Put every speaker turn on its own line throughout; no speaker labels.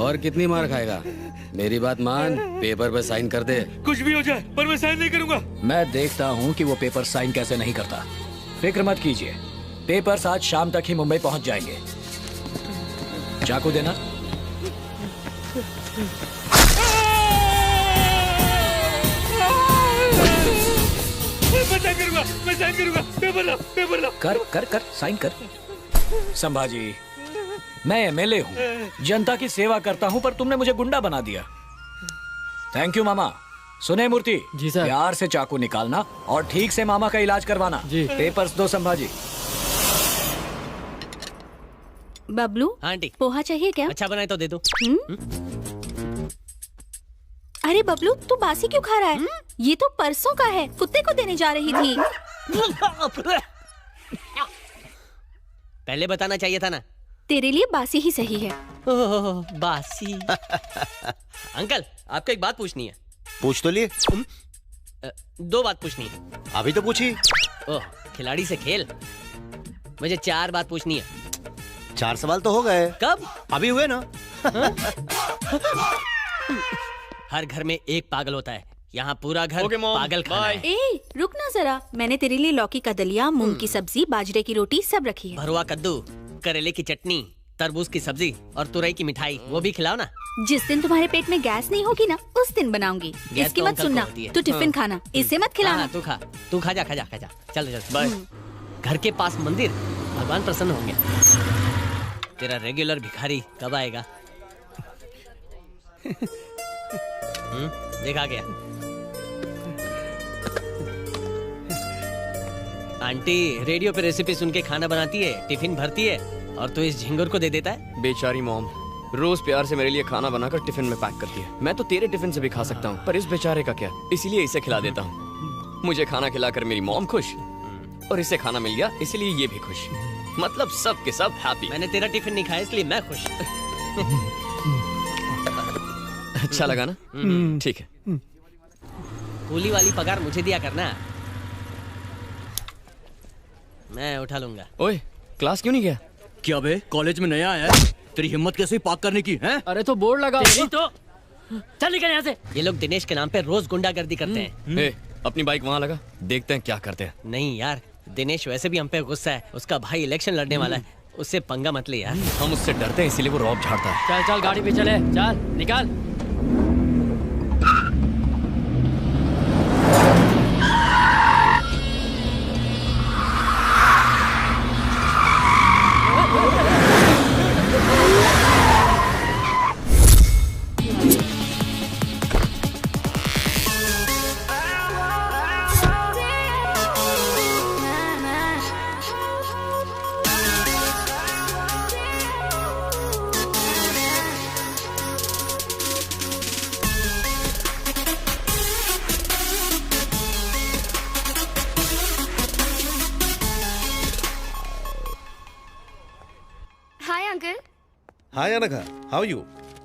और कितनी मार खाएगा? मेरी बात मान, पेपर पे साइन कर दे।
कुछ भी हो जाए पर मैं साइन नहीं करूंगा।
मैं देखता हूँ कि वो पेपर साइन कैसे नहीं करता। फिक्र मत कीजिए, पेपर्स आज शाम तक ही मुंबई पहुंच जाएंगे। चाकू देना।
मैं साइन करूंगा। पेपर ला।
कर साइन कर। संभाजी, मैं एमएलए हूँ, जनता की सेवा करता हूँ, पर तुमने मुझे गुंडा बना दिया। थैंक यू मामा। सुने मूर्ति
जी सर।
प्यार से चाकू निकालना और ठीक से मामा का इलाज करवाना
जी।
पेपर्स दो संभाजी।
बबलू
आंटी
पोहा चाहिए क्या?
अच्छा बनाए तो दे दो।
अरे बबलू तू बासी क्यों खा रहा है? ये तो परसों का है, कुत्ते को देने जा रही थी।
पहले बताना चाहिए था ना।
तेरे लिए बासी ही सही है।
ओह, बासी। अंकल आपको एक बात पूछनी है।
पूछ तो लिए।
दो बात पूछनी है।
अभी तो पूछी।
ओह, खिलाड़ी से खेल। मुझे 4 बात पूछनी है।
4 सवाल तो हो गए।
कब?
अभी हुए ना।
हर घर में एक पागल होता है, यहाँ पूरा घर पागल खाना है।
ए रुक ना जरा, मैंने तेरे लिए लौकी का दलिया, मूंग की सब्जी, बाजरे की रोटी सब रखी है।
भरुआ कद्दू, करेले की चटनी, तरबूज की सब्जी और तुरई की मिठाई, वो भी खिलाओ ना।
जिस दिन तुम्हारे पेट में गैस नहीं होगी ना, उस दिन बनाऊंगी। इसकी
तो
मत
अंकल को
सुनना,
होती है।
तू टिफिन खाना, इसे मत खिलाना।
तू खा जा। चल बाय। घर के पास मंदिर, भगवान प्रसन्न होंगे। तेरा रेगुलर भिखारी कब आएगा? देखा गया। आंटी रेडियो पे रेसिपी सुन के खाना बनाती है, टिफिन भरती है, और तू इस झिंगुर को दे देता है।
बेचारी मॉम रोज प्यार से मेरे लिए खाना बनाकर टिफिन में पैक करती है। मैं तो तेरे टिफिन से भी खा सकता हूँ, पर इस बेचारे का क्या, इसीलिए इसे खिला देता हूँ। मुझे खाना खिलाकर मेरी मॉम खुश, और इसे खाना मिल गया इसलिए ये भी खुश। मतलब सब के सब हैप्पी।
मैंने तेरा टिफिन नहीं खाया इसलिए मैं खुश।
अच्छा लगा ना? ठीक है।
कूली वाली पगार मुझे दिया करना, मैं उठा लूंगा।
ओए क्लास क्यों नहीं गया?
क्या बे, कॉलेज में नया आया है? तेरी हिम्मत कैसे पार्क करने की है? अरे तो बोर्ड लगा
तो चल निकल यहाँ से। ये लोग दिनेश के नाम पे रोज गुंडागर्दी करते हैं।
ए, अपनी बाइक वहाँ लगा, देखते हैं क्या करते हैं।
नहीं यार, दिनेश वैसे भी हम पे गुस्सा है। उसका भाई इलेक्शन लड़ने वाला है, उससे पंगा मत ले यार।
हम उससे डरते हैं इसीलिए वो रौब झाड़ता है।
चल गाड़ी पे चले, चल निकाल।
हाय अनघा, हाउ यू?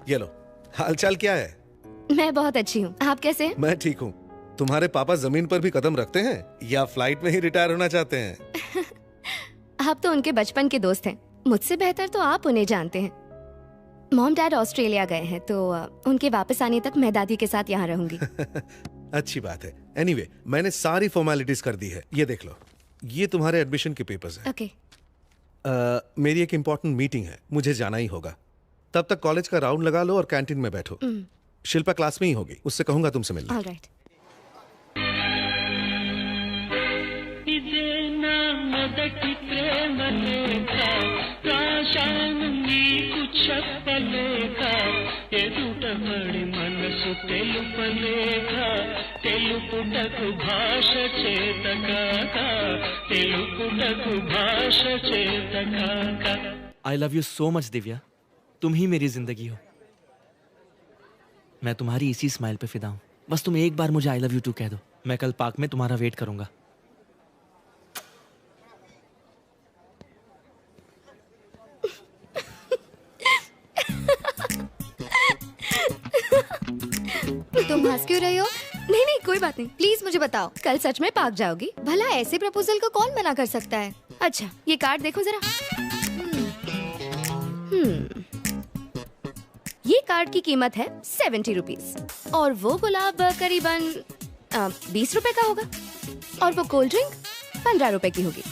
ये लो, हालचाल क्या है?
मैं बहुत अच्छी हूँ, आप कैसे हैं?
मैं ठीक हूँ। तुम्हारे पापा जमीन पर भी कदम रखते हैं या फ्लाइट में ही रिटायर होना चाहते हैं?
आप तो उनके बचपन के दोस्त हैं, मुझसे बेहतर तो आप उन्हें जानते हैं। मॉम डैड ऑस्ट्रेलिया गए हैं तो उनके वापस आने तक मैं दादी के साथ यहाँ रहूंगी।
अच्छी बात है। एनीवे, मैंने सारी फॉर्मेलिटीज कर दी है। ये देख लो, ये तुम्हारे एडमिशन के पेपर्स हैं।
ओके।
मेरी एक इम्पोर्टेंट मीटिंग है, मुझे जाना ही होगा। तब तक कॉलेज का राउंड लगा लो और कैंटीन में बैठो। शिल्पा क्लास में ही होगी, उससे कहूंगा तुमसे मिलने।
Alright.
I love you so much Divya, तुम ही मेरी जिंदगी हो। मैं तुम्हारी इसी स्माइल पे फिदा हूँ। बस तुम एक बार मुझे I love you too कह दो, मैं कल पार्क में तुम्हारा वेट करूंगा।
तुम हंस क्यों रही हो? नहीं नहीं कोई बात नहीं, प्लीज मुझे बताओ, कल सच में पार्क जाओगी? भला ऐसे प्रपोजल को कौन मना कर सकता है? अच्छा ये कार्ड देखो जरा। ये कार्ड की कीमत है 70 रुपीज और वो गुलाब करीबन 20 रुपए का होगा और वो कोल्ड ड्रिंक 15 रुपए की होगी।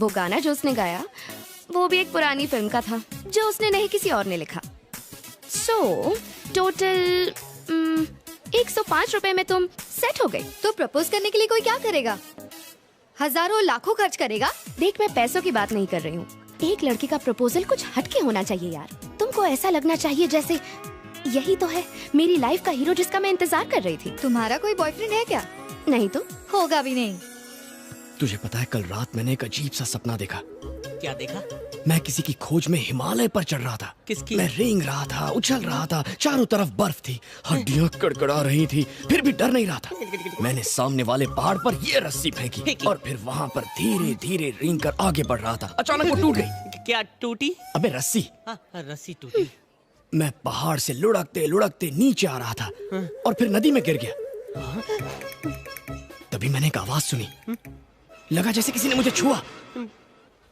वो गाना जो उसने गाया वो भी एक पुरानी फिल्म का था जो उसने नहीं किसी और ने लिखा। सो टोटल 105 रुपए में तुम सेट हो गई।
तो प्रपोज करने के लिए कोई क्या करेगा? हजारों लाखों खर्च करेगा?
देख, मैं पैसों की बात नहीं कर रही हूँ। एक लड़के का प्रपोजल कुछ हटके होना चाहिए यार। तुमको ऐसा लगना चाहिए जैसे यही तो है मेरी लाइफ का हीरो जिसका मैं इंतजार कर रही थी।
तुम्हारा कोई बॉयफ्रेंड है क्या?
नहीं तो
होगा भी नहीं।
तुझे पता है कल रात मैंने एक अजीब सा सपना देखा।
क्या देखा?
मैं किसी की खोज में हिमालय पर चढ़ रहा था।
किसकी?
मैं रेंग रहा था, उछल रहा था, चारों तरफ बर्फ थी, हड्डियां कड़कड़ा रही थी, फिर भी डर नहीं रहा था। मैंने सामने वाले पहाड़ पर ये रस्सी फेंकी और फिर वहाँ पर धीरे धीरे रेंग कर आगे बढ़ रहा था। अचानक वो टूट गई।
क्या टूटी?
अबे रस्सी।
रस्सी टूटी।
मैं पहाड़ से लुढ़कते लुढ़कते नीचे आ रहा था और फिर नदी में गिर गया। तभी मैंने एक आवाज सुनी, लगा जैसे किसी ने मुझे छुआ।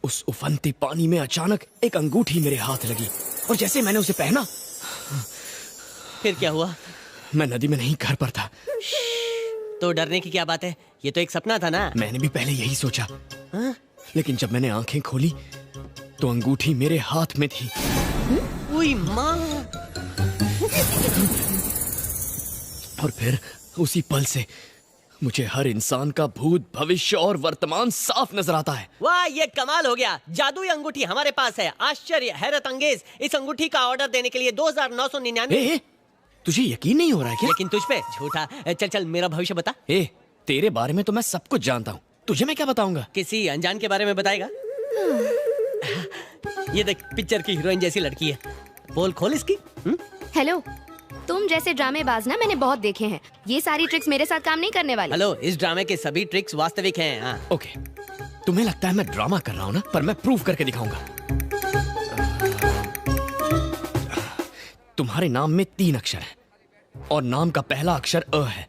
उस उफनते पानी में अचानक एक अंगूठी मेरे हाथ लगी और जैसे मैंने उसे पहना,
फिर क्या हुआ?
मैं नदी में नहीं, घर पर था।
तो डरने की क्या बात है, ये तो एक सपना था ना।
मैंने भी पहले यही सोचा, लेकिन जब मैंने आंखें खोली तो अंगूठी मेरे हाथ में थी।
ओए माँ!
और फिर उसी पल से मुझे हर इंसान का भूत, भविष्य और वर्तमान साफ नजर आता है।
वाह, ये कमाल हो गया। जादुई अंगूठी हमारे पास है। आश्चर्य, हैरत अंगेज। इस अंगूठी का ऑर्डर देने के लिए 2999।
तुझे यकीन नहीं हो रहा है क्या?
लेकिन तुझ पे झूठा। चल चल मेरा भविष्य बता।
तेरे बारे में तो मैं सब कुछ जानता हूँ, तुझे मैं क्या बताऊंगा?
किसी अनजान के बारे में बताएगा? ये देख, पिक्चर की हीरोइन जैसी लड़की है। पोल खोल इसकी।
हेलो, तुम जैसे ड्रामेबाज ना मैंने बहुत देखे हैं। ये सारी ट्रिक्स मेरे साथ काम नहीं करने वाली।
हेलो, इस ड्रामे के सभी ट्रिक्स वास्तविक हैं। हाँ।
ओके, तुम्हें लगता है मैं ड्रामा कर रहा हूँ ना, पर मैं प्रूव करके दिखाऊंगा। तुम्हारे नाम में 3 अक्षर है और नाम का पहला अक्षर अ है।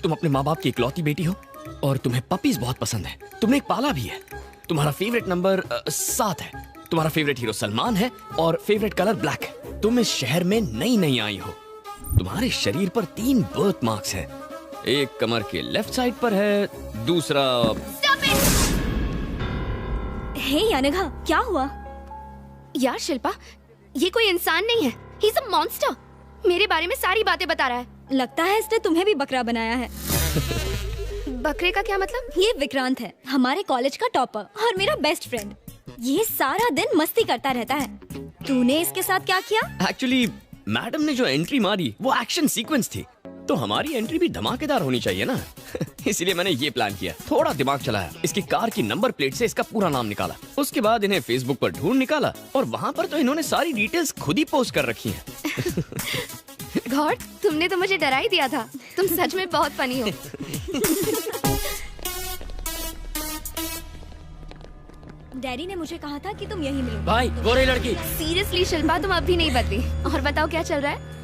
तुम अपने माँ बाप की इकलौती बेटी हो और तुम्हें पपीज बहुत पसंद है। तुमने एक पाला भी है। तुम्हारा फेवरेट नंबर 7 है। तुम्हारा फेवरेट हीरो सलमान है और फेवरेट कलर ब्लैक है। तुम इस शहर में नई आई हो। तुम्हारे शरीर पर 3 बर्थ मार्क्स हैं। एक कमर के लेफ्ट साइड पर है, दूसरा।
हे अनघा, क्या हुआ?
यार शिल्पा, ये कोई इंसान नहीं है, ही इज अ मॉन्स्टर। मेरे बारे में सारी बातें बता रहा है।
लगता है इसने तुम्हें भी बकरा बनाया है।
बकरे का क्या मतलब?
ये विक्रांत है, हमारे कॉलेज का टॉपर और मेरा बेस्ट फ्रेंड। ये सारा दिन मस्ती करता रहता है। तूने इसके साथ क्या किया?
एक्चुअली मैडम ने जो एंट्री मारी वो एक्शन सीक्वेंस थी, तो हमारी एंट्री भी धमाकेदार होनी चाहिए ना। इसीलिए मैंने ये प्लान किया, थोड़ा दिमाग चलाया, इसकी कार की नंबर प्लेट से इसका पूरा नाम निकाला। उसके बाद इन्हें फेसबुक पर ढूंढ निकाला और वहाँ पर तो इन्होंने सारी डिटेल्स खुद ही पोस्ट कर रखी हैं।
गॉड, तुमने तो मुझे डरा ही दिया था। तुम सच में बहुत फनी हो।
डैडी ने मुझे कहा था कि तुम यही मिलो।
भाई, गोरी लड़की।
सीरियसली शिल्पा, तुम अब भी नहीं बदली। और बताओ क्या चल रहा है?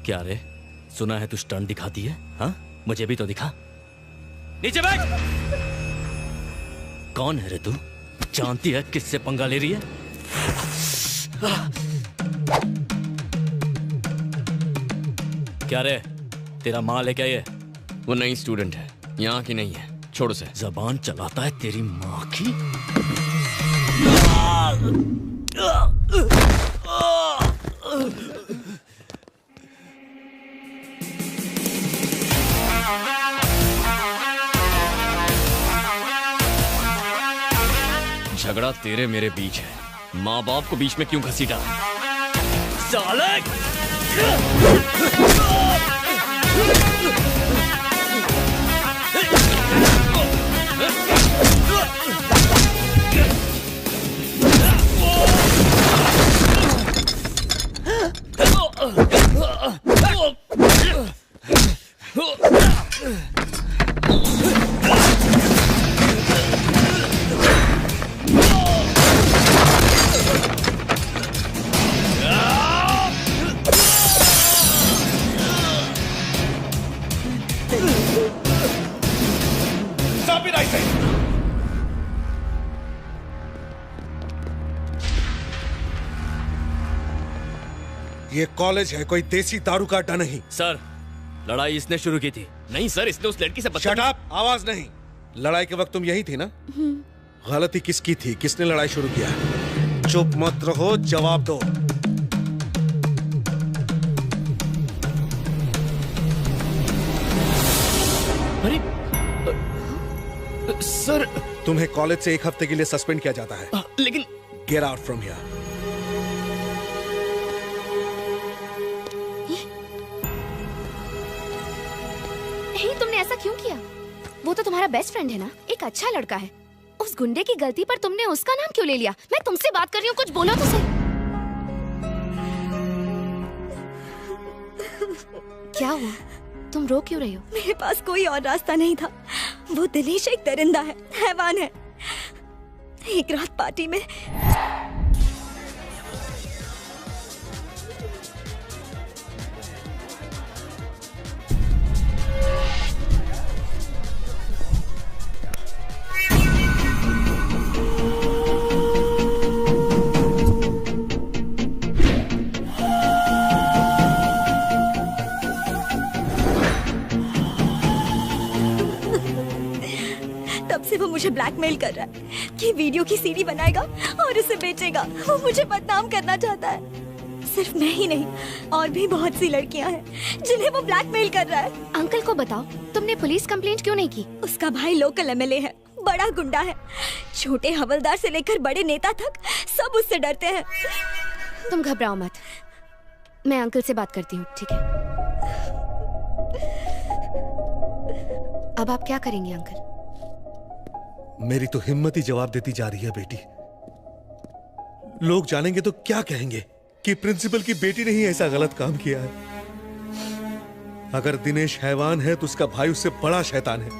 क्या रे, सुना है तू स्टंट दिखाती है? हाँ, मुझे भी तो दिखा। नीचे बैठ। कौन है रे तू? जानती है किससे पंगा ले रही है? क्या रे, तेरा माल है क्या ये?
वो नई स्टूडेंट है, यहाँ की नहीं है, छोड़ उसे।
जबान चलाता है तेरी माँ की।
झगड़ा तेरे मेरे बीच है, माँ बाप को बीच में क्यों घसीटा?
साले!
ये कॉलेज है, कोई देसी दारू का अड्डा नहीं।
सर, लड़ाई इसने शुरू की थी।
नहीं सर, इसने उस लड़की से
शट अप, आवाज नहीं। लड़ाई के वक्त तुम यही थी ना? गलती किसकी थी? किसने लड़ाई शुरू किया? चुप मत रहो, जवाब दो।
अरे सर,
तुम्हें कॉलेज से 1 हफ्ते के लिए सस्पेंड किया जाता है।
लेकिन
गेट आउट फ्रॉम हियर।
तुमने ऐसा क्यों किया? वो तो तुम्हारा बेस्ट फ्रेंड है ना, एक अच्छा लड़का है। उस गुंडे की गलती पर तुमने उसका नाम क्यों ले लिया? मैं तुमसे बात कर रही हूँ, कुछ बोलो तो सही। क्या हुआ? तुम रो क्यों रही हो?
मेरे पास कोई और रास्ता नहीं था। वो दिनेश एक दरिंदा है, हैवान है। एक रात पार्टी में से वो मुझे ब्लैकमेल कर रहा है कि वीडियो की सीडी बनाएगा और उसे बेचेगा। वो मुझे बदनाम करना चाहता है। सिर्फ मैं ही नहीं, और भी बहुत सी लड़कियां हैं जिन्हें वो ब्लैकमेल कर रहा है।
अंकल को बताओ, तुमने पुलिस कंप्लेंट क्यों नहीं की?
उसका भाई लोकल एमएलए है, बड़ा गुंडा है। छोटे हवलदार से लेकर बड़े नेता तक सब उससे डरते हैं।
तुम घबराओ मत, मैं अंकल से बात करती हूँ, ठीक है? अब आप क्या करेंगे अंकल?
मेरी तो हिम्मत ही जवाब देती जा रही है बेटी। लोग जानेंगे तो क्या कहेंगे कि प्रिंसिपल की बेटी ने ही ऐसा गलत काम किया है। अगर दिनेश हैवान है तो उसका भाई उससे बड़ा शैतान है।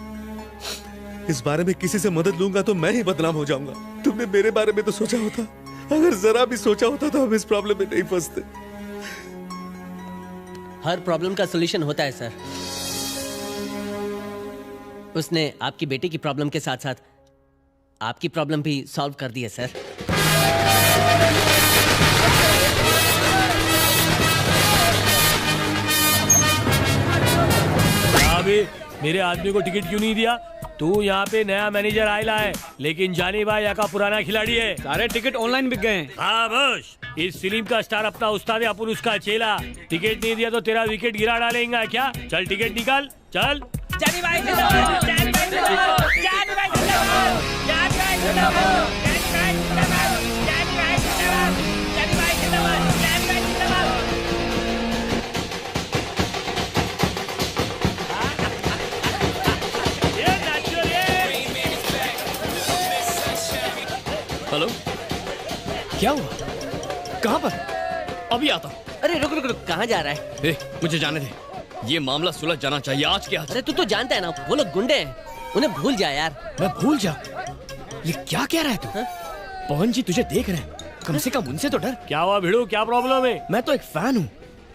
इस बारे में किसी से मदद लूंगा तो मैं ही बदनाम हो जाऊंगा। तुमने मेरे बारे में तो सोचा होता, अगर जरा भी सोचा होता तो हम इस प्रॉब्लम में नहीं फंसते।
हर प्रॉब्लम का सॉल्यूशन होता है सर। उसने आपकी बेटी की प्रॉब्लम के साथ साथ आपकी प्रॉब्लम भी सॉल्व कर दी है सर।
अभी मेरे आदमी को टिकट क्यों नहीं दिया? तू यहाँ पे नया मैनेजर आयला है, लेकिन जानी भाई यहाँ का पुराना खिलाड़ी है।
सारे टिकट ऑनलाइन बिक गए।
हाँ बस, इस फिल्म का स्टार अपना उस्ताद है, अपन उसका चेला। टिकट नहीं दिया तो तेरा विकेट गिरा डालेगा क्या? चल टिकट निकाल, चल।
जानी भाई जिंदाबाद, जानी भाई जिंदाबाद, जानी भाई जिंदाबाद, जानी भाई जिंदाबाद, जानी भाई जिंदाबाद, जानी भाई जिंदाबाद, जानी भाई जिंदाबाद।
हेलो, क्या हुआ? कहाँ पर? अभी आता हूँ।
अरे रुक रुक रुक, कहाँ जा रहा है?
मुझे जाने दे, ये मामला सुलझ जाना चाहिए आज के आज।
अरे तू तो जानता है ना, वो लोग गुंडे हैं, उन्हें भूल जा यार।
मैं भूल जा? ये क्या कह रहा है तू? पवन जी तुझे देख रहे हैं, कम से कम उनसे तो डर।
क्या हुआ भिड़ू, क्या प्रॉब्लम है?
मैं तो एक फैन हूँ।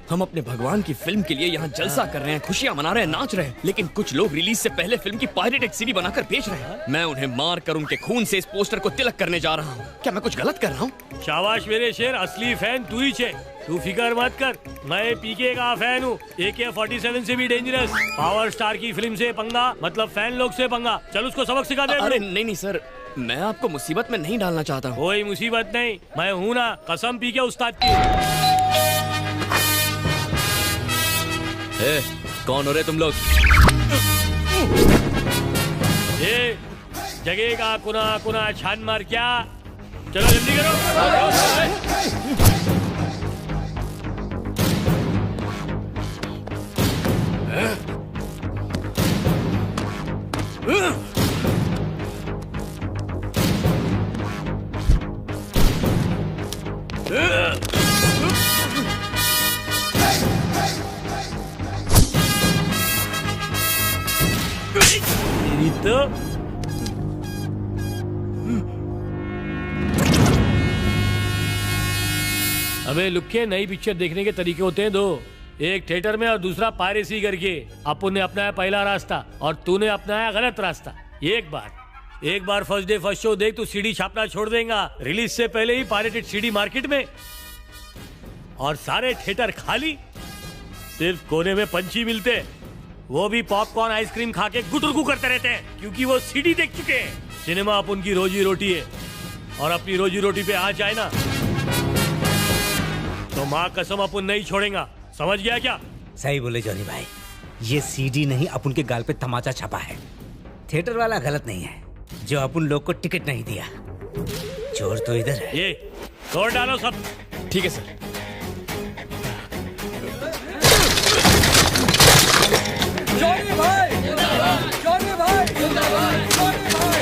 हम अपने भगवान की फिल्म के लिए यहाँ जलसा कर रहे हैं, खुशियाँ मना रहे हैं, नाच रहे हैं, लेकिन कुछ लोग रिलीज से पहले फिल्म की पायरेटेड सीडी बनाकर बेच रहे हैं। मैं उन्हें मार कर उनके खून से इस पोस्टर को तिलक करने जा रहा हूँ। क्या मैं कुछ गलत कर रहा हूँ?
शाबाश मेरे शेर, असली फैन तू ही छे। तू फिकर मत कर, मैं पीके का फैन हूँ, AK-47 से भी डेंजरस। पावर स्टार की फिल्म से पंगा मतलब फैन लोग से पंगा। चल उसको सबक सिखा दे।
अरे नहीं नहीं सर, मैं आपको मुसीबत में नहीं डालना चाहता हूँ।
कोई मुसीबत नहीं, मैं हूँ ना, कसम पीके उस्ताद की।
कौन हो रहे तुम लोग?
ये जगह का कुना कुना छान मार क्या? चलो जल्दी करो। तो अबे लुक्के, नई पिक्चर देखने के तरीके होते हैं दो, एक थिएटर में और दूसरा पायरेसी करके। अपन ने अपनाया पहला रास्ता और तूने अपनाया गलत रास्ता। एक बार फर्स्ट डे फर्स्ट शो देख, तू सीडी छापना छोड़ देगा। रिलीज से पहले ही पायरेटेड सीडी मार्केट में, और सारे थिएटर खाली, सिर्फ कोने में पंछी मिलते, वो भी पॉपकॉर्न आइसक्रीम खा के गुटुरगु करते रहते हैं, क्योंकि वो सीडी देख चुके हैं। सिनेमा अब उनकी रोजी रोटी है, और अपनी रोजी रोटी पे आ जाए ना तो माँ कसम अपन नहीं छोड़ेगा, समझ गया क्या?
सही बोले जॉनी भाई, ये सीडी नहीं अपन के गाल पे तमाचा छपा है। थिएटर वाला गलत नहीं है जो अपन लोग को टिकट नहीं दिया, चोर तो इधर है।
ये तोड़ डालो सब।
ठीक है सर।
जॉनी भाई जिंदाबाद, जॉनी भाई जिंदाबाद, जॉनी भाई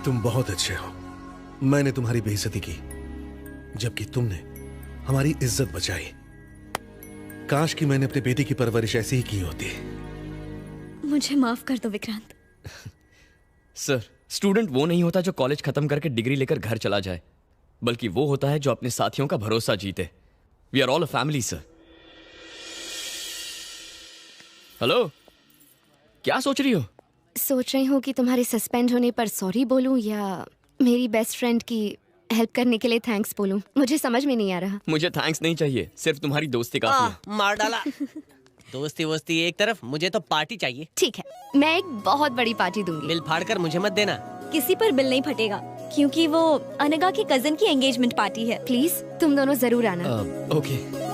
तुम बहुत अच्छे हो। मैंने तुम्हारी बेइज्जती की, जबकि तुमने हमारी इज्जत बचाई। काश कि मैंने अपने बेटे की परवरिश ऐसी ही की होती।
मुझे माफ कर दो विक्रांत।
सर, स्टूडेंट वो नहीं होता जो कॉलेज खत्म करके डिग्री लेकर घर चला जाए, बल्कि वो होता है जो अपने साथियों का भरोसा जीते। We are all a family sir. Hello, क्या सोच रही हो?
सोच रही हूँ कि तुम्हारे सस्पेंड होने पर सॉरी बोलूं या मेरी बेस्ट फ्रेंड की हेल्प करने के लिए थैंक्स बोलूं। मुझे समझ में नहीं आ रहा।
मुझे थैंक्स नहीं चाहिए, सिर्फ तुम्हारी दोस्ती काफी है।
मार डाला। दोस्ती वोस्ती एक तरफ, मुझे तो पार्टी चाहिए।
ठीक है, मैं एक बहुत बड़ी पार्टी दूंगी।
बिल फाड़ कर मुझे मत देना।
किसी पर बिल नहीं फटेगा, क्योंकि वो अनगा की कजन की एंगेजमेंट पार्टी है।
प्लीज तुम दोनों जरूर आना।
ओके।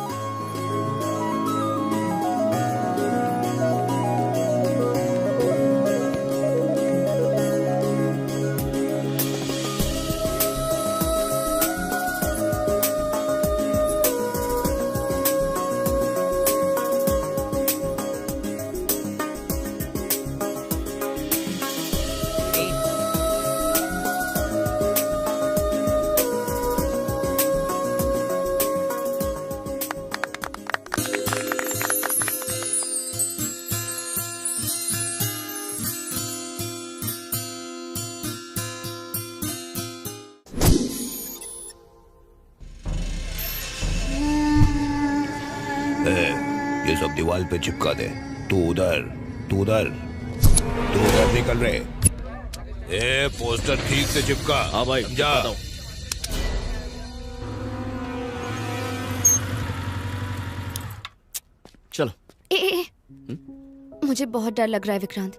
ये सब दीवार पे चिपका दे। तू उधर, तू उधर, तू उधर निकल रहे। ए पोस्टर ठीक से चिपका।
हाँ भाई,
जा।
चलो।
ए, मुझे बहुत डर लग रहा है विक्रांत,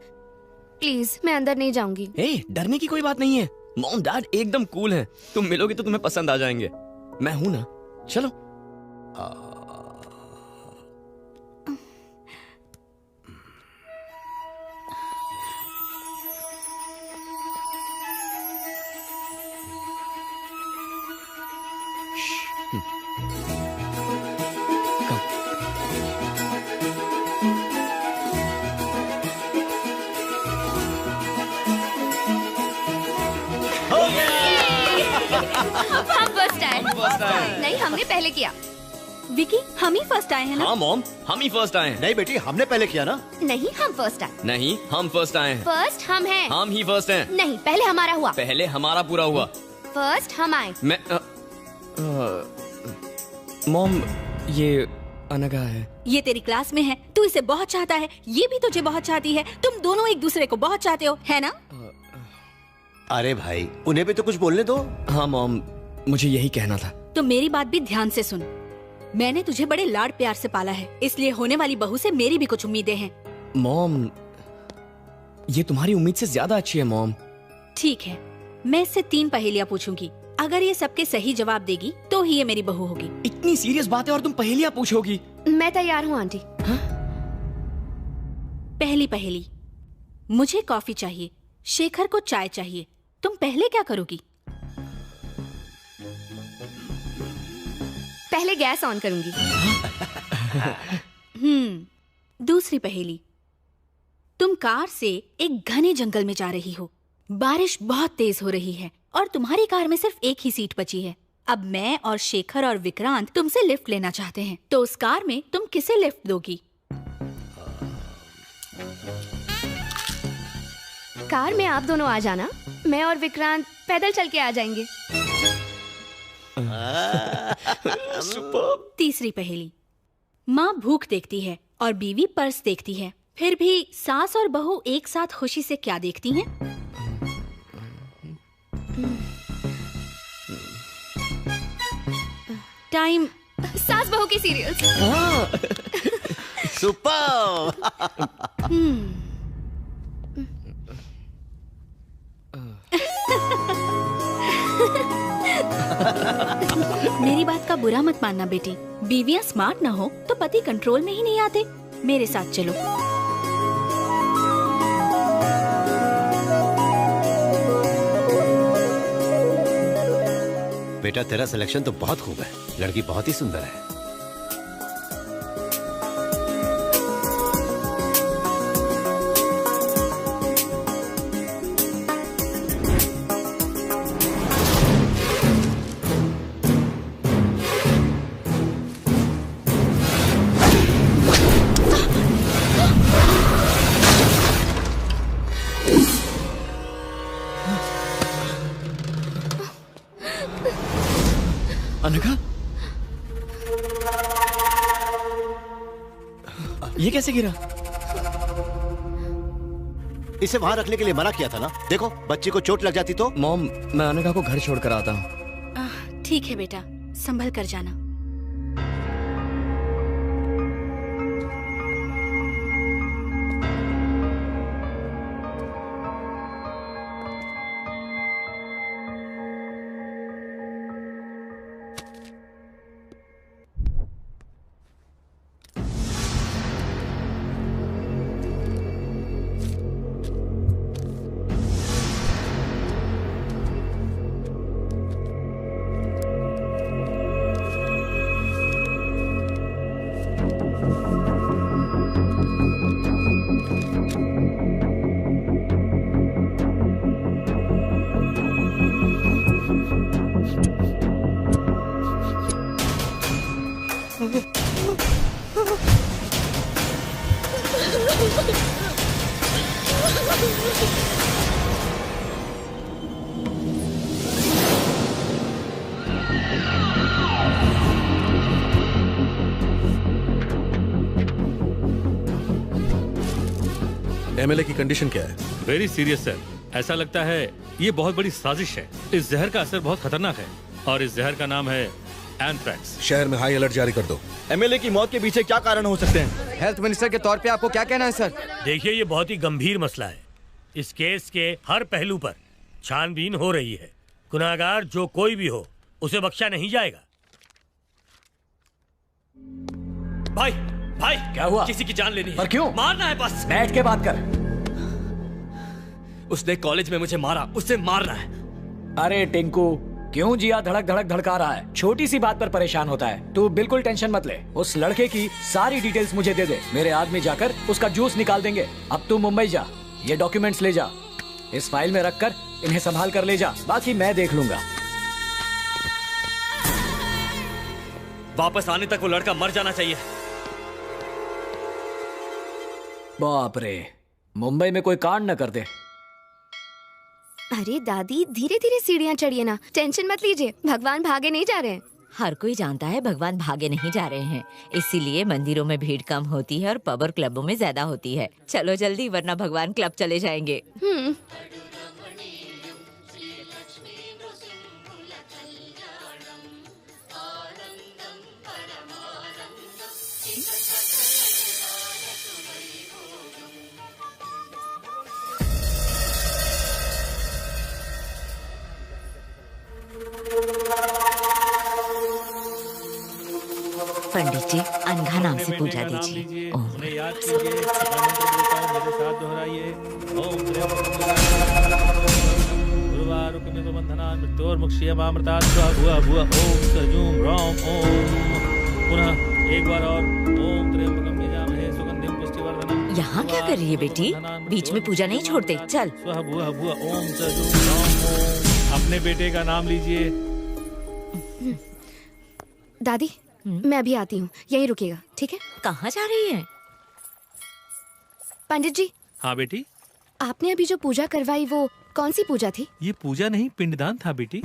प्लीज मैं अंदर नहीं जाऊंगी।
डरने की कोई बात नहीं है। मॉम डैड एकदम कूल हैं। तुम मिलोगे तो तुम्हें पसंद आ जाएंगे। मैं हूं ना, चलो।
हम फर्स्ट आए। नहीं, हमने पहले किया।
विकी, हम ही फर्स्ट आए हैं ना?
हाँ मॉम, हम ही फर्स्ट आए हैं।
नहीं बेटी, हमने पहले किया ना।
नहीं, हम फर्स्ट आए।
नहीं, हम फर्स्ट आए हैं।
फर्स्ट हम हैं।
हम ही फर्स्ट हैं।
नहीं, पहले हमारा हुआ।
पहले हमारा पूरा हुआ।
फर्स्ट हम आए।
मैं मॉम, ये अनगा है।
ये तेरी क्लास में है, तू इसे बहुत चाहता है, ये भी तुझे बहुत चाहती है, तुम दोनों एक दूसरे को बहुत चाहते हो, है ना?
अरे भाई, उन्हें भी तो कुछ बोलने दो।
हाँ मॉम, मुझे यही कहना था।
तो मेरी बात भी ध्यान से सुन। मैंने तुझे बड़े लाड प्यार से पाला है, इसलिए होने वाली बहू से मेरी भी कुछ उम्मीदें हैं।
मॉम, ये तुम्हारी उम्मीद से ज्यादा अच्छी है मॉम।
ठीक है, मैं इससे 3 पहेलियाँ पूछूंगी। अगर ये सबके सही जवाब देगी तो ही ये मेरी बहू होगी।
इतनी सीरियस बात है और तुम पहेलियाँ पूछोगी?
मैं तैयार हूँ आंटी।
पहली पहेली, मुझे कॉफी चाहिए, शेखर को चाय चाहिए, तुम पहले क्या करोगी?
पहले गैस ऑन करूंगी।
दूसरी पहेली, तुम कार से एक घने जंगल में जा रही हो, बारिश बहुत तेज हो रही है और तुम्हारी कार में सिर्फ एक ही सीट बची है।
अब मैं और शेखर और विक्रांत तुमसे लिफ्ट लेना चाहते हैं, तो उस कार में तुम किसे लिफ्ट दोगी?
कार में आप दोनों आ जाना, मैं और विक्रांत पैदल चल के आ जाएंगे।
तीसरी पहेली। माँ भूख देखती है और बीवी पर्स देखती है, फिर भी सास और बहू एक साथ खुशी से क्या देखती हैं? टाइम।
सास बहू की सीरियल्स।
सुपर।
मेरी बात का बुरा मत मानना बेटी, बीवियां स्मार्ट ना हो तो पति कंट्रोल में ही नहीं आते। मेरे साथ चलो।
बेटा तेरा सिलेक्शन तो बहुत खूब है, लड़की बहुत ही सुंदर है।
अनघा, ये कैसे गिरा?
इसे वहां रखने के लिए मना किया था ना। देखो बच्ची को चोट लग जाती तो।
मॉम, मैं अनघा को घर छोड़ कर आता हूँ।
ठीक है बेटा, संभल कर जाना।
एमएलए की कंडीशन क्या है?
Very serious sir. ऐसा लगता है ये बहुत बड़ी साजिश है। इस जहर का असर बहुत खतरनाक है और इस जहर का नाम है एंथ्रैक्स।
शहर में हाई अलर्ट जारी कर दो।
एमएलए की मौत के पीछे क्या कारण हो सकते हैं?
हेल्थ मिनिस्टर के तौर पे आपको क्या कहना है सर?
देखिए, ये बहुत ही गंभीर मसला है। इस केस के हर पहलू पर छानबीन हो रही है। गुनाहगार जो कोई भी हो, उसे बख्शा नहीं जाएगा।
भाई, भाई क्या हुआ?
किसी की जान लेनी है।
पर क्यों?
मारना है बस।
बैठ के बात कर।
उसने कॉलेज में मुझे मारा, उसे मारना है।
अरे टिंकू, क्यों जिया धड़क धड़क धड़का रहा है? छोटी सी बात पर परेशान होता है। तू बिल्कुल टेंशन मत ले। उस लड़के की सारी डिटेल्स मुझे दे दे। मेरे आदमी जाकर उसका जूस निकाल देंगे। अब तू मुंबई जा, ये डॉक्यूमेंट्स ले जा, इस फाइल में रख कर इन्हें संभाल कर ले जा। बाकी मैं देख लूंगा।
वापस आने तक वो लड़का मर जाना चाहिए।
बाप रे, मुंबई में कोई कांड न कर दे।
अरे दादी, धीरे धीरे सीढ़ियाँ चढ़िए ना, टेंशन मत लीजिए। भगवान भागे नहीं जा रहे हैं।
हर कोई जानता है भगवान भागे नहीं जा रहे हैं, इसीलिए मंदिरों में भीड़ कम होती है और पब और क्लबों में ज्यादा होती है। चलो जल्दी, वरना भगवान क्लब चले जाएंगे। पंडित जी, अनघा नाम से पूजा दीजिए। ओम।
उन्हें याद कीजिए, मैं मंत्र बोलता हूं, मेरे साथ दोहराइए। ओम गुरुवारुकमिव बंधनान् मृत्योर्मुक्षीयमामृतात् स्वाहा भुवः भुवः। ओम सजूम रौम ओम। पुनः एक बार और। ओम त्र्यंबकं यजामहे सुगंधिं पुष्टिवर्धनम्।
यहाँ क्या कर रही है बेटी? बीच में पूजा नहीं छोड़ते। चल।
स्वाहा भुवः भुवः। ओम सजूम रौम ओम। अपने बेटे का नाम लीजिए।
दादी मैं अभी आती हूँ, यहीं रुकिएगा, ठीक है?
कहाँ जा रही है?
पंडित जी।
हाँ बेटी।
आपने अभी जो पूजा करवाई वो कौन सी पूजा थी?
ये पूजा नहीं, पिंडदान था बेटी।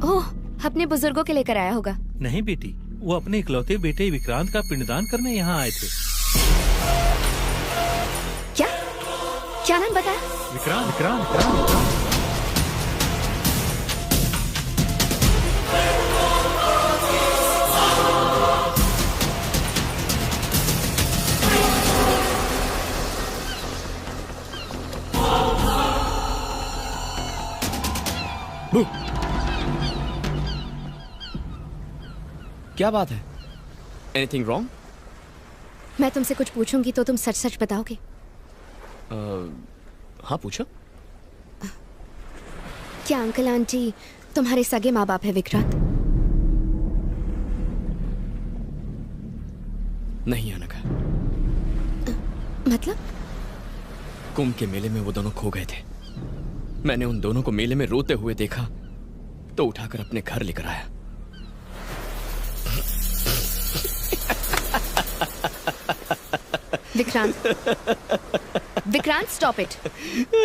ओह, अपने बुजुर्गों के लेकर आया होगा।
नहीं बेटी, वो अपने इकलौते बेटे विक्रांत का पिंडदान करने यहाँ आए थे।
क्या नाम बताया?
विक्रांत। विक्रांत, विक्रांत।
क्या बात है? Anything wrong?
मैं तुमसे कुछ पूछूंगी तो तुम सच सच बताओगे?
हाँ पूछो।
क्या अंकल आंटी तुम्हारे सगे माँ बाप है विक्रांत?
नहीं अनघा।
मतलब?
कुंभ के मेले में वो दोनों खो गए थे। मैंने उन दोनों को मेले में रोते हुए देखा तो उठाकर अपने घर लेकर आया।
Vikrant, Vikrant stop it.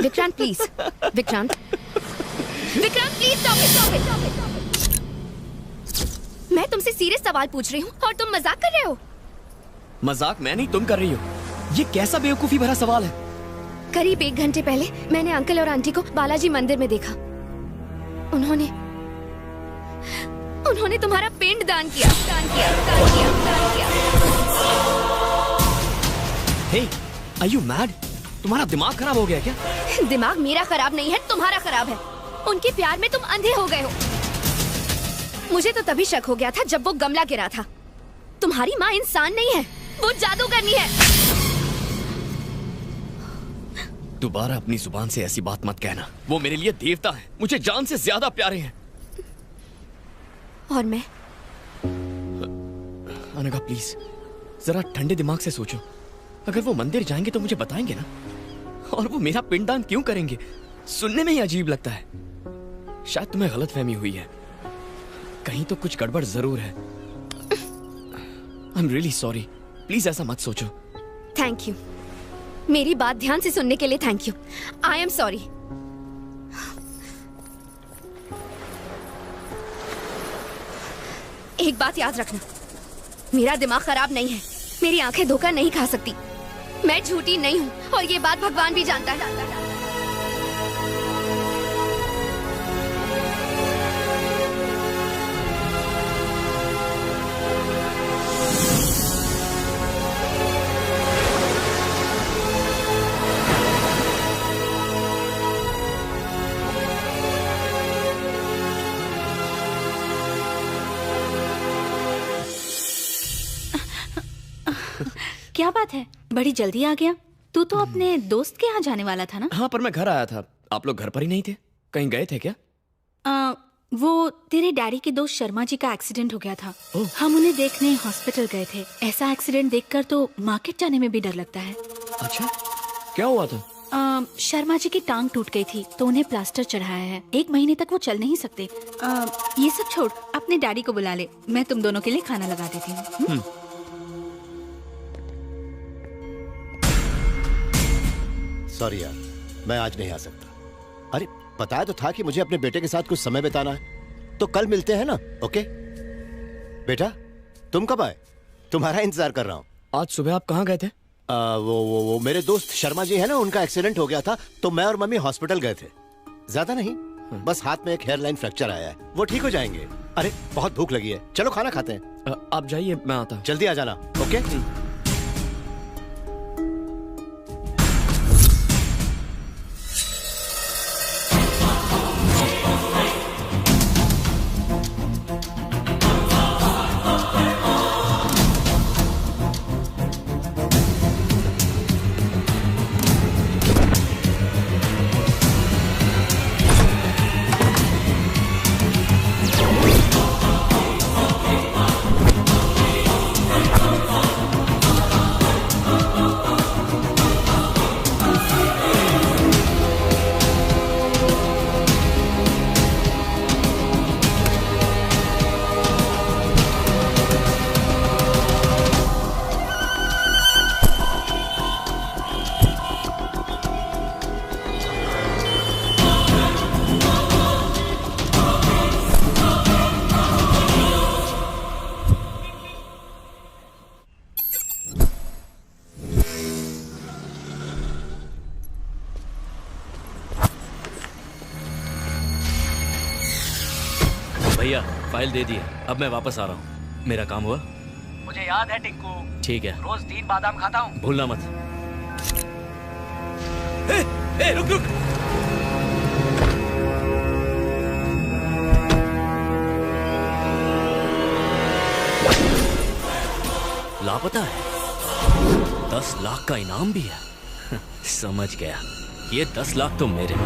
Vikrant please, Vikrant, Vikrant please stop it, stop it, stop it. मैं तुमसे सीरियस सवाल पूछ रही हूँ और तुम मजाक कर रहे हो।
मजाक मैं नहीं, तुम कर रही हो। ये कैसा बेवकूफी भरा सवाल है?
करीब 1 घंटे पहले मैंने अंकल और आंटी को बालाजी मंदिर में देखा। उन्होंने तुम्हारा पिंड दान किया, दान किया, दान किया, दान किया।
Hey, are you mad? तुम्हारा दिमाग खराब हो गया क्या?
दिमाग मेरा खराब नहीं है, तुम्हारा खराब है। उनके प्यार में तुम अंधे हो गए हो। मुझे तो तभी शक हो गया था जब वो गमला गिरा था। तुम्हारी माँ इंसान नहीं है, वो जादूगरनी है।
दोबारा अपनी जुबान से ऐसी बात मत कहना। वो मेरे लिए देवता है, मुझे जान से ज्यादा प्यारे हैं।
और मैं?
अनघा प्लीज जरा ठंडे दिमाग से सोचो। अगर वो मंदिर जाएंगे तो मुझे बताएंगे ना। और वो मेरा पिंडदान क्यों करेंगे? सुनने में ही अजीब लगता है। शायद तुम्हें गलतफहमी हुई है। कहीं तो कुछ गड़बड़ जरूर है। I am really sorry. Please ऐसा मत सोचो।
थैंक यू, मेरी बात ध्यान से सुनने के लिए thank you. I am sorry. एक बात याद रखना, मेरा दिमाग खराब नहीं है, मेरी आंखें धोखा नहीं खा सकती। मैं झूठी नहीं हूँ और ये बात भगवान भी जानता है।
क्या बात है, बड़ी जल्दी आ गया? तू तो अपने दोस्त के यहाँ जाने वाला था ना?
हाँ पर मैं घर आया था। आप लोग घर पर ही नहीं थे? कहीं गए थे क्या?
वो तेरे डैडी के दोस्त शर्मा जी का एक्सीडेंट हो गया था। हम उन्हें देखने हॉस्पिटल गए थे। ऐसा एक्सीडेंट देखकर तो मार्केट जाने में भी डर लगता है।
अच्छा, क्या हुआ था?
शर्मा जी की टांग टूट गई थी तो उन्हें प्लास्टर चढ़ाया है। 1 महीने तक वो चल नहीं सकते। ये सब छोड़, अपने डैडी को बुला ले, मैं तुम दोनों के लिए खाना लगा देती हूँ।
सॉरी यार, मैं आज नहीं आ सकता। अरे बताया तो था कि मुझे अपने बेटे के साथ कुछ समय बिताना है, तो कल मिलते हैं ना? ओके बेटा, तुम कब आए? तुम्हारा इंतजार कर रहा हूँ।
आज सुबह आप कहाँ गए थे?
वो मेरे दोस्त शर्मा जी है ना, उनका एक्सीडेंट हो गया था तो मैं और मम्मी हॉस्पिटल गए थे। ज्यादा नहीं, बस हाथ में एक हेयरलाइन फ्रैक्चर आया है, वो ठीक हो जाएंगे। अरे बहुत भूख लगी है, चलो खाना खाते हैं।
आप जाइए, मैं आता हूँ।
जल्दी आ जाना। ओके
भैया फाइल दे दी है, अब मैं वापस आ रहा हूँ। मेरा काम हुआ?
मुझे याद है टिंकू,
ठीक है,
रोज 3 बादाम खाता हूँ।
भूलना मत। ए, रुक रुक। लापता है, 10 लाख का इनाम भी है। समझ गया, ये 10 लाख तो मेरे।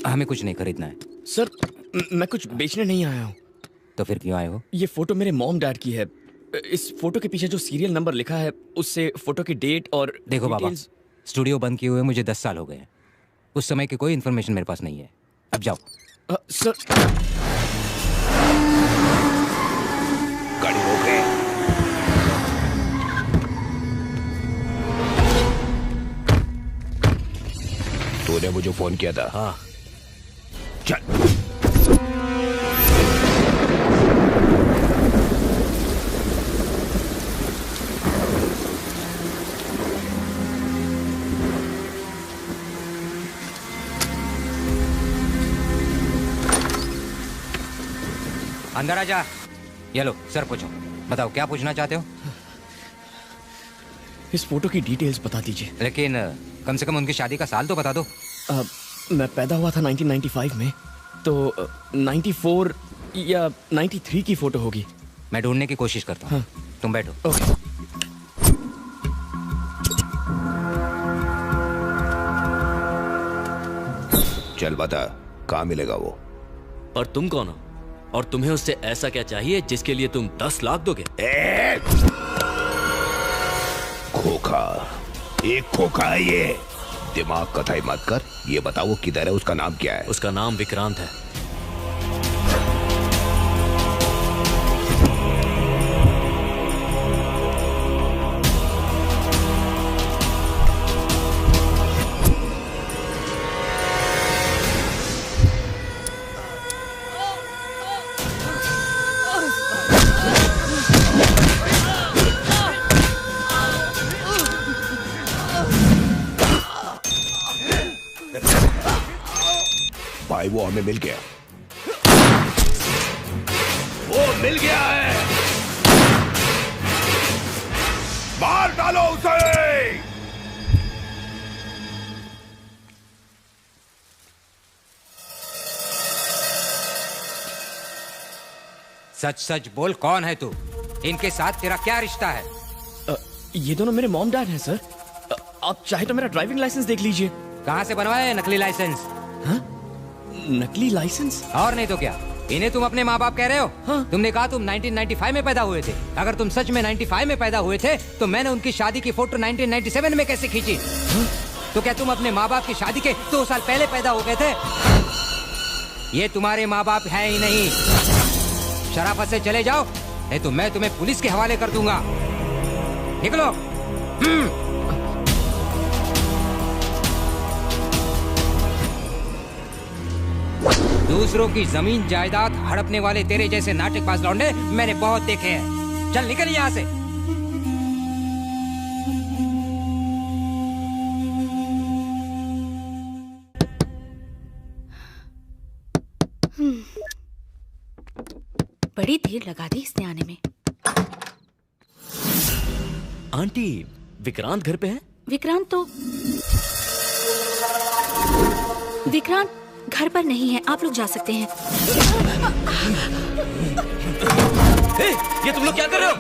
हमें कुछ नहीं खरीदना है
सर। मैं कुछ बेचने नहीं आया हूँ।
तो फिर क्यों आए हो?
ये फोटो मेरे मॉम डैड की है। इस फोटो के पीछे जो सीरियल नंबर लिखा है उससे फोटो की डेट और
देखो बाबा, स्टूडियो बंद किए हुए मुझे 10 साल हो गए हैं। उस समय की कोई इन्फॉर्मेशन मेरे पास नहीं है। अब जाओ।
सर
गाड़ी रोक रहे। तूने मुझे फोन किया था?
हाँ।
चल।
अंदर आ जा। ये लो सर, पूछो। बताओ क्या पूछना चाहते हो?
इस फोटो की डिटेल्स बता दीजिए।
लेकिन कम से कम उनकी शादी का साल तो बता दो।
मैं पैदा हुआ था 1995 में, तो 94 या 93 की फोटो होगी।
मैं ढूंढने की कोशिश करता हूँ। हाँ। तुम बैठो।
चल बता, कहाँ मिलेगा वो?
और तुम कौन हो? और तुम्हें उससे ऐसा क्या चाहिए जिसके लिए तुम 10 लाख दोगे?
खोखा, एक खोखा है ये। दिमाग कथाई मत कर। ये बताओ किधर है, उसका नाम क्या है?
उसका नाम विक्रांत है।
भाई वो हमें मिल गया। वो मिल गया है। मार डालो उसे।
सच सच बोल, कौन है तू? इनके साथ तेरा क्या रिश्ता है?
ये दोनों मेरे मॉम डैड हैं सर। आप चाहे तो मेरा ड्राइविंग लाइसेंस देख लीजिए।
कहाँ से बनवाया है नकली लाइसेंस?
हाँ? नकली लाइसेंस?
और नहीं तो क्या, इन्हें तुम अपने माँ बाप कह रहे हो? हाँ? तुमने कहा तुम 1995 में पैदा हुए थे। अगर तुम सच में 95 में पैदा हुए थे तो मैंने उनकी शादी की फोटो 1997 में कैसे खींची? हाँ? तो क्या तुम अपने माँ बाप की शादी के 2 साल पहले पैदा हो गए थे? ये तुम्हारे माँ बाप है ही नहीं। शराफत से चले जाओ, नहीं तो मैं तुम्हें पुलिस के हवाले कर दूंगा। निकलो। दूसरों की जमीन जायदाद हड़पने वाले तेरे जैसे नाटकबाज लौंडे मैंने बहुत देखे हैं। चल निकल यहाँ से।
बड़ी देर लगा दी इसने आने में।
आंटी, विक्रांत घर पे है?
विक्रांत घर पर नहीं है, आप लोग जा सकते हैं।
ये तुम लोग क्या कर रहे हो?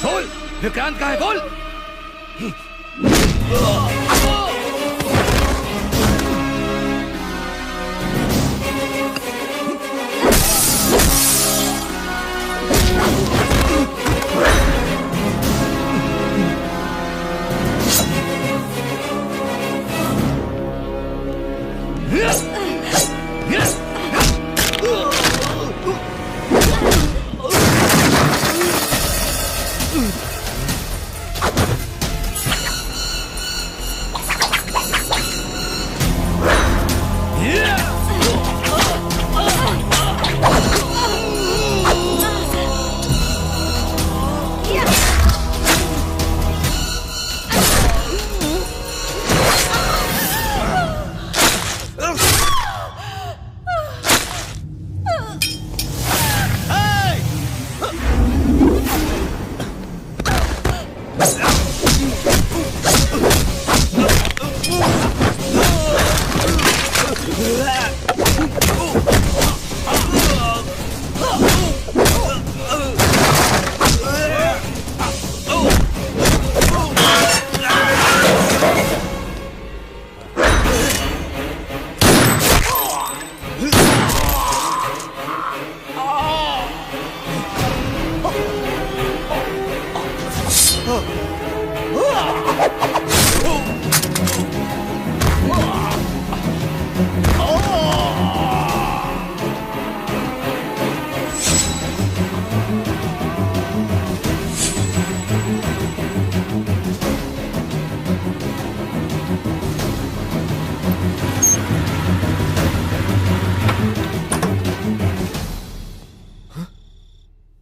बोल, विक्रांत कहाँ है? बोल।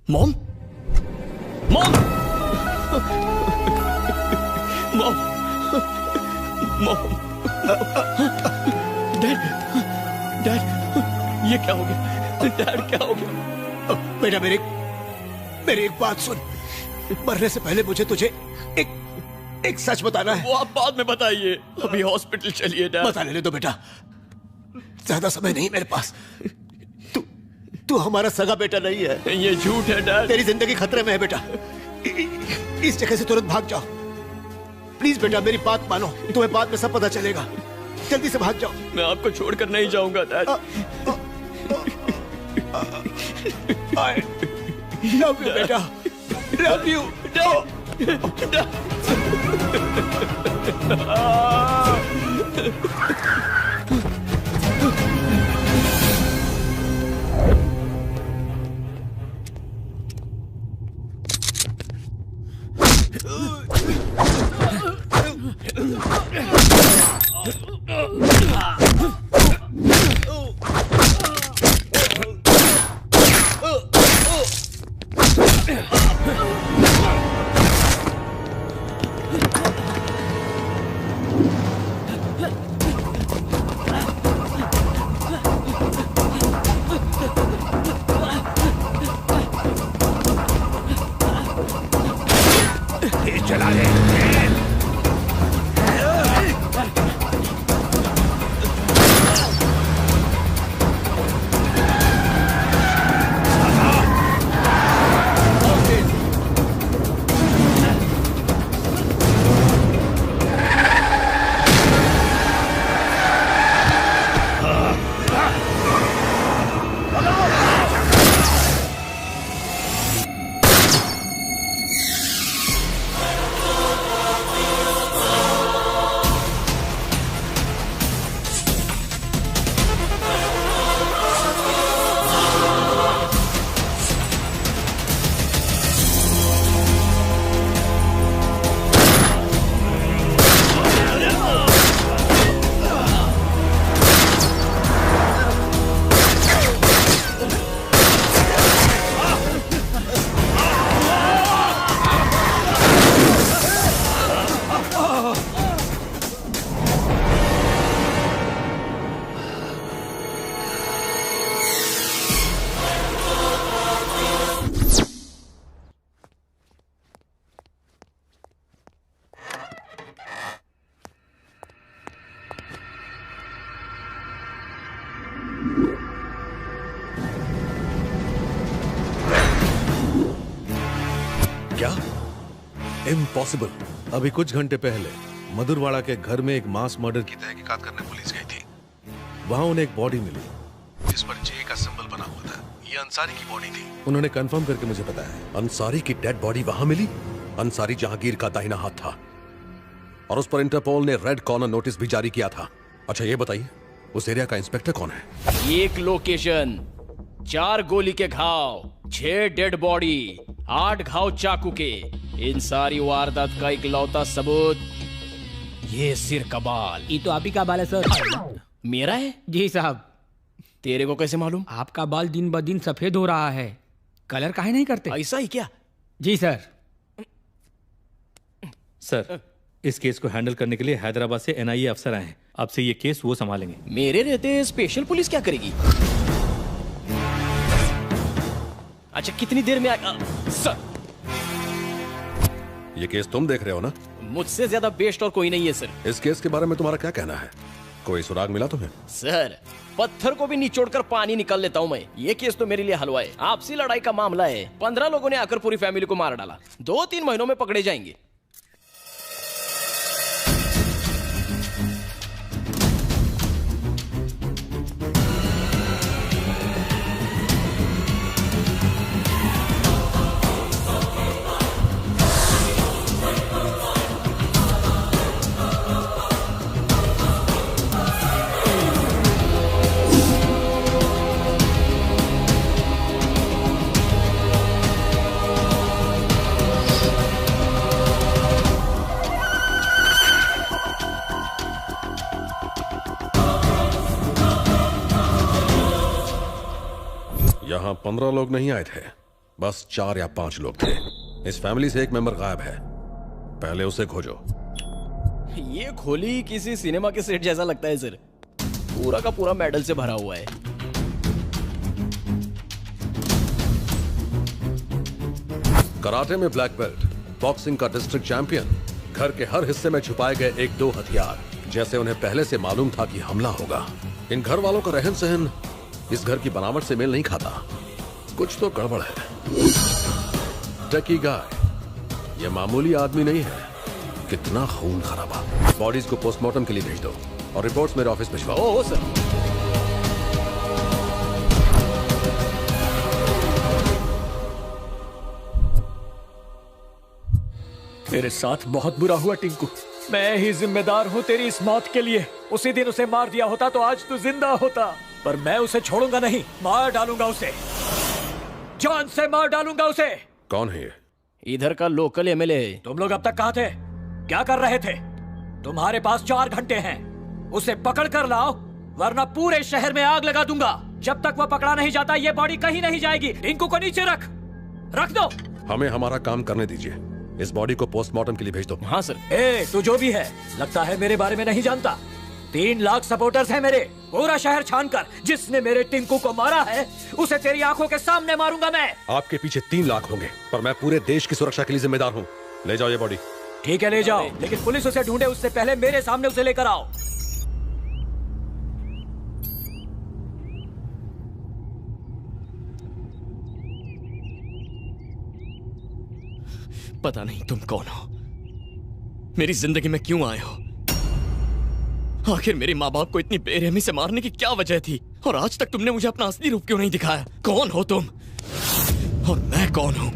Mom mom mom mom dad dad ये क्या हो गया डैड क्या हो गया
बेटा मेरी एक बात सुन मरने से पहले मुझे तुझे एक सच बताना है।
वो आप बाद में बताइए अभी हॉस्पिटल चलिए डैड।
बता लेने दो बेटा ज्यादा समय नहीं मेरे पास। तू हमारा सगा बेटा नहीं है।
ये झूठ है डैड।
तेरी जिंदगी खतरे में है बेटा। इस जगह से तुरंत भाग जाओ प्लीज बेटा मेरी बात मानो तुम्हें बाद में सब पता चलेगा। जल्दी से भाग जाओ।
मैं आपको छोड़कर नहीं जाऊंगा डैड।
I love you बेटा love you
चला ले
क्या इम्पॉसिबल। अभी कुछ घंटे पहले मधुरवाड़ा के घर में एक मास मर्डर की तहकीकात करने पुलिस गई थी। वहां उन्हें एक बॉडी मिली जिस पर जे का सिंबल बना हुआ था। ये अंसारी की बॉडी थी। उन्होंने कंफर्म करके मुझे बताया।
अंसारी की डेड बॉडी वहां मिली? अंसारी जहांगीर का दाहिना हाथ था और उस पर इंटरपोल ने रेड कॉर्नर नोटिस भी जारी किया था। अच्छा ये बताइए उस एरिया का इंस्पेक्टर कौन है?
एक लोकेशन, 4 गोली के घाव, 6 डेड बॉडी, 8 घाव चाकू के। इन सारी वारदात का इकलौता सबूत ये सिर का बाल।
ये तो आप ही का बाल है सर।
मेरा है?
जी साहब।
तेरे को कैसे मालूम?
आपका बाल दिन ब दिन सफेद हो रहा है। कलर काहे नहीं करते?
ऐसा ही क्या?
जी सर।
सर इस केस को हैंडल करने के लिए हैदराबाद से NIA अफसर आए हैं। आपसे ये केस वो संभालेंगे।
मेरे रहते स्पेशल पुलिस क्या करेगी? अच्छा कितनी देर में आएगा? सर
ये केस तुम देख रहे हो ना?
मुझसे ज्यादा बेस्ट और कोई नहीं है सर।
इस केस के बारे में तुम्हारा क्या कहना है? कोई सुराग मिला तुम्हें?
सर, पत्थर को भी निचोड़कर पानी निकाल लेता हूँ मैं। ये केस तो मेरे लिए हलवा है। आपसी लड़ाई का मामला है। 15 लोगों ने आकर पूरी फैमिली को मार डाला। 2-3 महीनों में पकड़े जाएंगे।
यहाँ 15 लोग नहीं आए थे, बस 4 या 5 लोग थे। इस फैमिली से एक मेंबर गायब है, पहले उसे खोजो।
ये खोली किसी सिनेमा के सेट जैसा लगता है सर। पूरा का पूरा मेडल से भरा हुआ है।
कराटे में ब्लैक बेल्ट, बॉक्सिंग का डिस्ट्रिक्ट चैंपियन, घर के हर हिस्से में छुपाए गए 1-2 हथियार, जैसे उन्हें पहले से मालूम था कि हमला होगा। इन घर वालों का रहन सहन इस घर की बनावट से मेल नहीं खाता। कुछ तो गड़बड़ है। टकी गाय, ये मामूली आदमी नहीं है। कितना खून खराबा। बॉडीज को पोस्टमार्टम के लिए भेज दो और रिपोर्ट्स मेरे ऑफिस भिजवाओ।
Oh sir.
तेरे साथ बहुत बुरा हुआ टिंकू। मैं ही जिम्मेदार हूँ तेरी इस मौत के लिए। उसी दिन उसे मार दिया होता तो आज तू जिंदा होता, पर मैं उसे छोड़ूंगा नहीं। मार डालूंगा उसे, जान से मार डालूंगा उसे।
कौन है ये?
इधर का लोकल एमएलए है।
तुम लोग अब तक कहाँ थे? क्या कर रहे थे? तुम्हारे पास 4 घंटे हैं। उसे पकड़ कर लाओ, वरना पूरे शहर में आग लगा दूंगा। जब तक वो पकड़ा नहीं जाता ये बॉडी कहीं नहीं जाएगी। टिंकू को नीचे रख दो।
हमें हमारा काम करने दीजिए। इस बॉडी को पोस्टमार्टम के लिए भेज दो।
हाँ सर।
तू जो भी है, लगता है मेरे बारे में नहीं जानता। 3 लाख सपोर्टर्स हैं मेरे। पूरा शहर छानकर जिसने मेरे टिंकू को मारा है उसे तेरी आंखों के सामने मारूंगा मैं।
आपके पीछे 3 लाख होंगे, पर मैं पूरे देश की सुरक्षा के लिए जिम्मेदार हूँ। ले जाओ ये बॉडी।
ठीक है ले जाओ, लेकिन पुलिस उसे ढूंढे उससे पहले मेरे सामने उसे लेकर आओ।
पता नहीं तुम कौन हो, मेरी जिंदगी में क्यों आए हो, आखिर मेरे माँ बाप को इतनी बेरहमी से मारने की क्या वजह थी, और आज तक तुमने मुझे अपना असली रूप क्यों नहीं दिखाया? कौन हो तुम और मैं कौन हूं?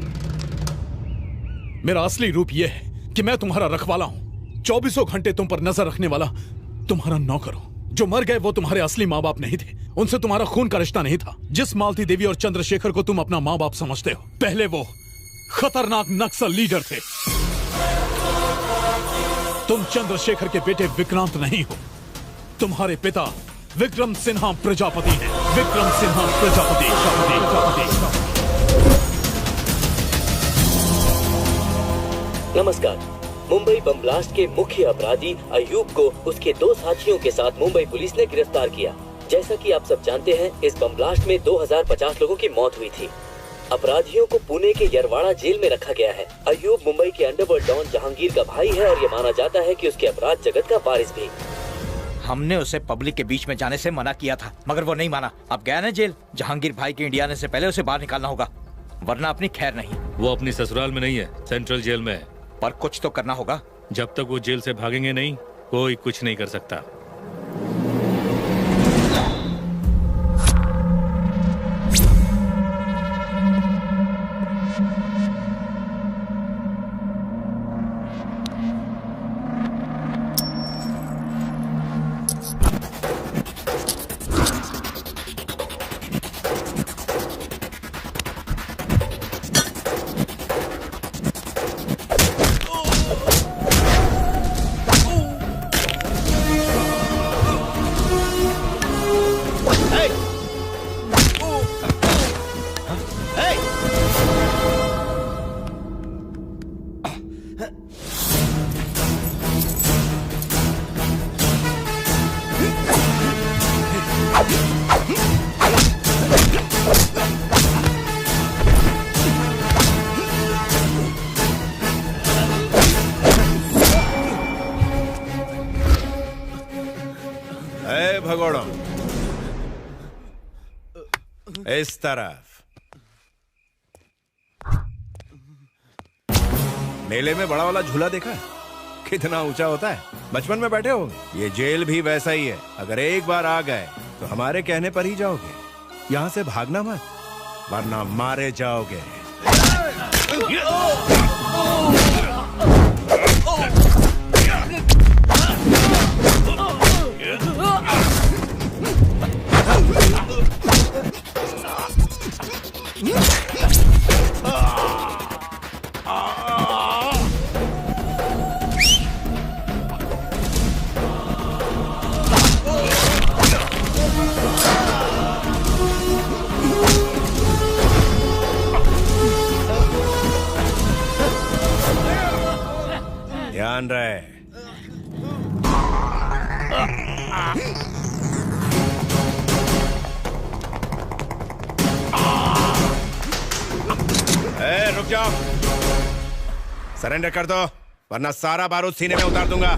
मेरा असली रूप यह है कि मैं तुम्हारा रखवाला हूं, 24 घंटे तुम पर नजर रखने वाला तुम्हारा नौकर हूं। जो मर गए वो तुम्हारे असली माँ बाप नहीं थे, उनसे तुम्हारा खून का रिश्ता नहीं था। जिस मालती देवी और चंद्रशेखर को तुम अपना माँ बाप समझते हो, पहले वो खतरनाक नक्सल लीडर थे। तुम चंद्रशेखर के बेटे विक्रांत नहीं हो। तुम्हारे पिता विक्रम सिन्हा प्रजापति हैं। विक्रम सिन्हा प्रजापति।
नमस्कार। मुंबई बम ब्लास्ट के मुख्य अपराधी अयूब को उसके 2 साथियों के साथ मुंबई पुलिस ने गिरफ्तार किया। जैसा कि आप सब जानते हैं, इस बम ब्लास्ट में 2050 लोगों की मौत हुई थी। अपराधियों को पुणे के यरवाड़ा जेल में रखा गया है। अयूब मुंबई के अंडरवर्ल्ड डॉन जहांगीर का भाई है और ये माना जाता है कि उसके अपराध जगत का वारिस भी।
हमने उसे पब्लिक के बीच में जाने से मना किया था, मगर वो नहीं माना। अब गया ना जेल। जहांगीर भाई के इंडिया आने से पहले उसे बाहर निकालना होगा, वरना अपनी खैर नहीं।
वो अपनी ससुराल में नहीं है, सेंट्रल जेल में है।
पर कुछ तो करना होगा।
जब तक वो जेल से भागेंगे नहीं, कोई कुछ नहीं कर सकता।
भगोड़ो, इस तरफ। मेले में बड़ा वाला झूला देखा है? कितना ऊंचा होता है, बचपन में बैठे होंगे। ये जेल भी वैसा ही है, अगर एक बार आ गए तो हमारे कहने पर ही जाओगे। यहाँ से भागना मत, वरना मारे जाओगे। ध्यान रहे। रुक जाओ, सरेंडर कर दो, वरना सारा बारूद सीने में उतार दूंगा।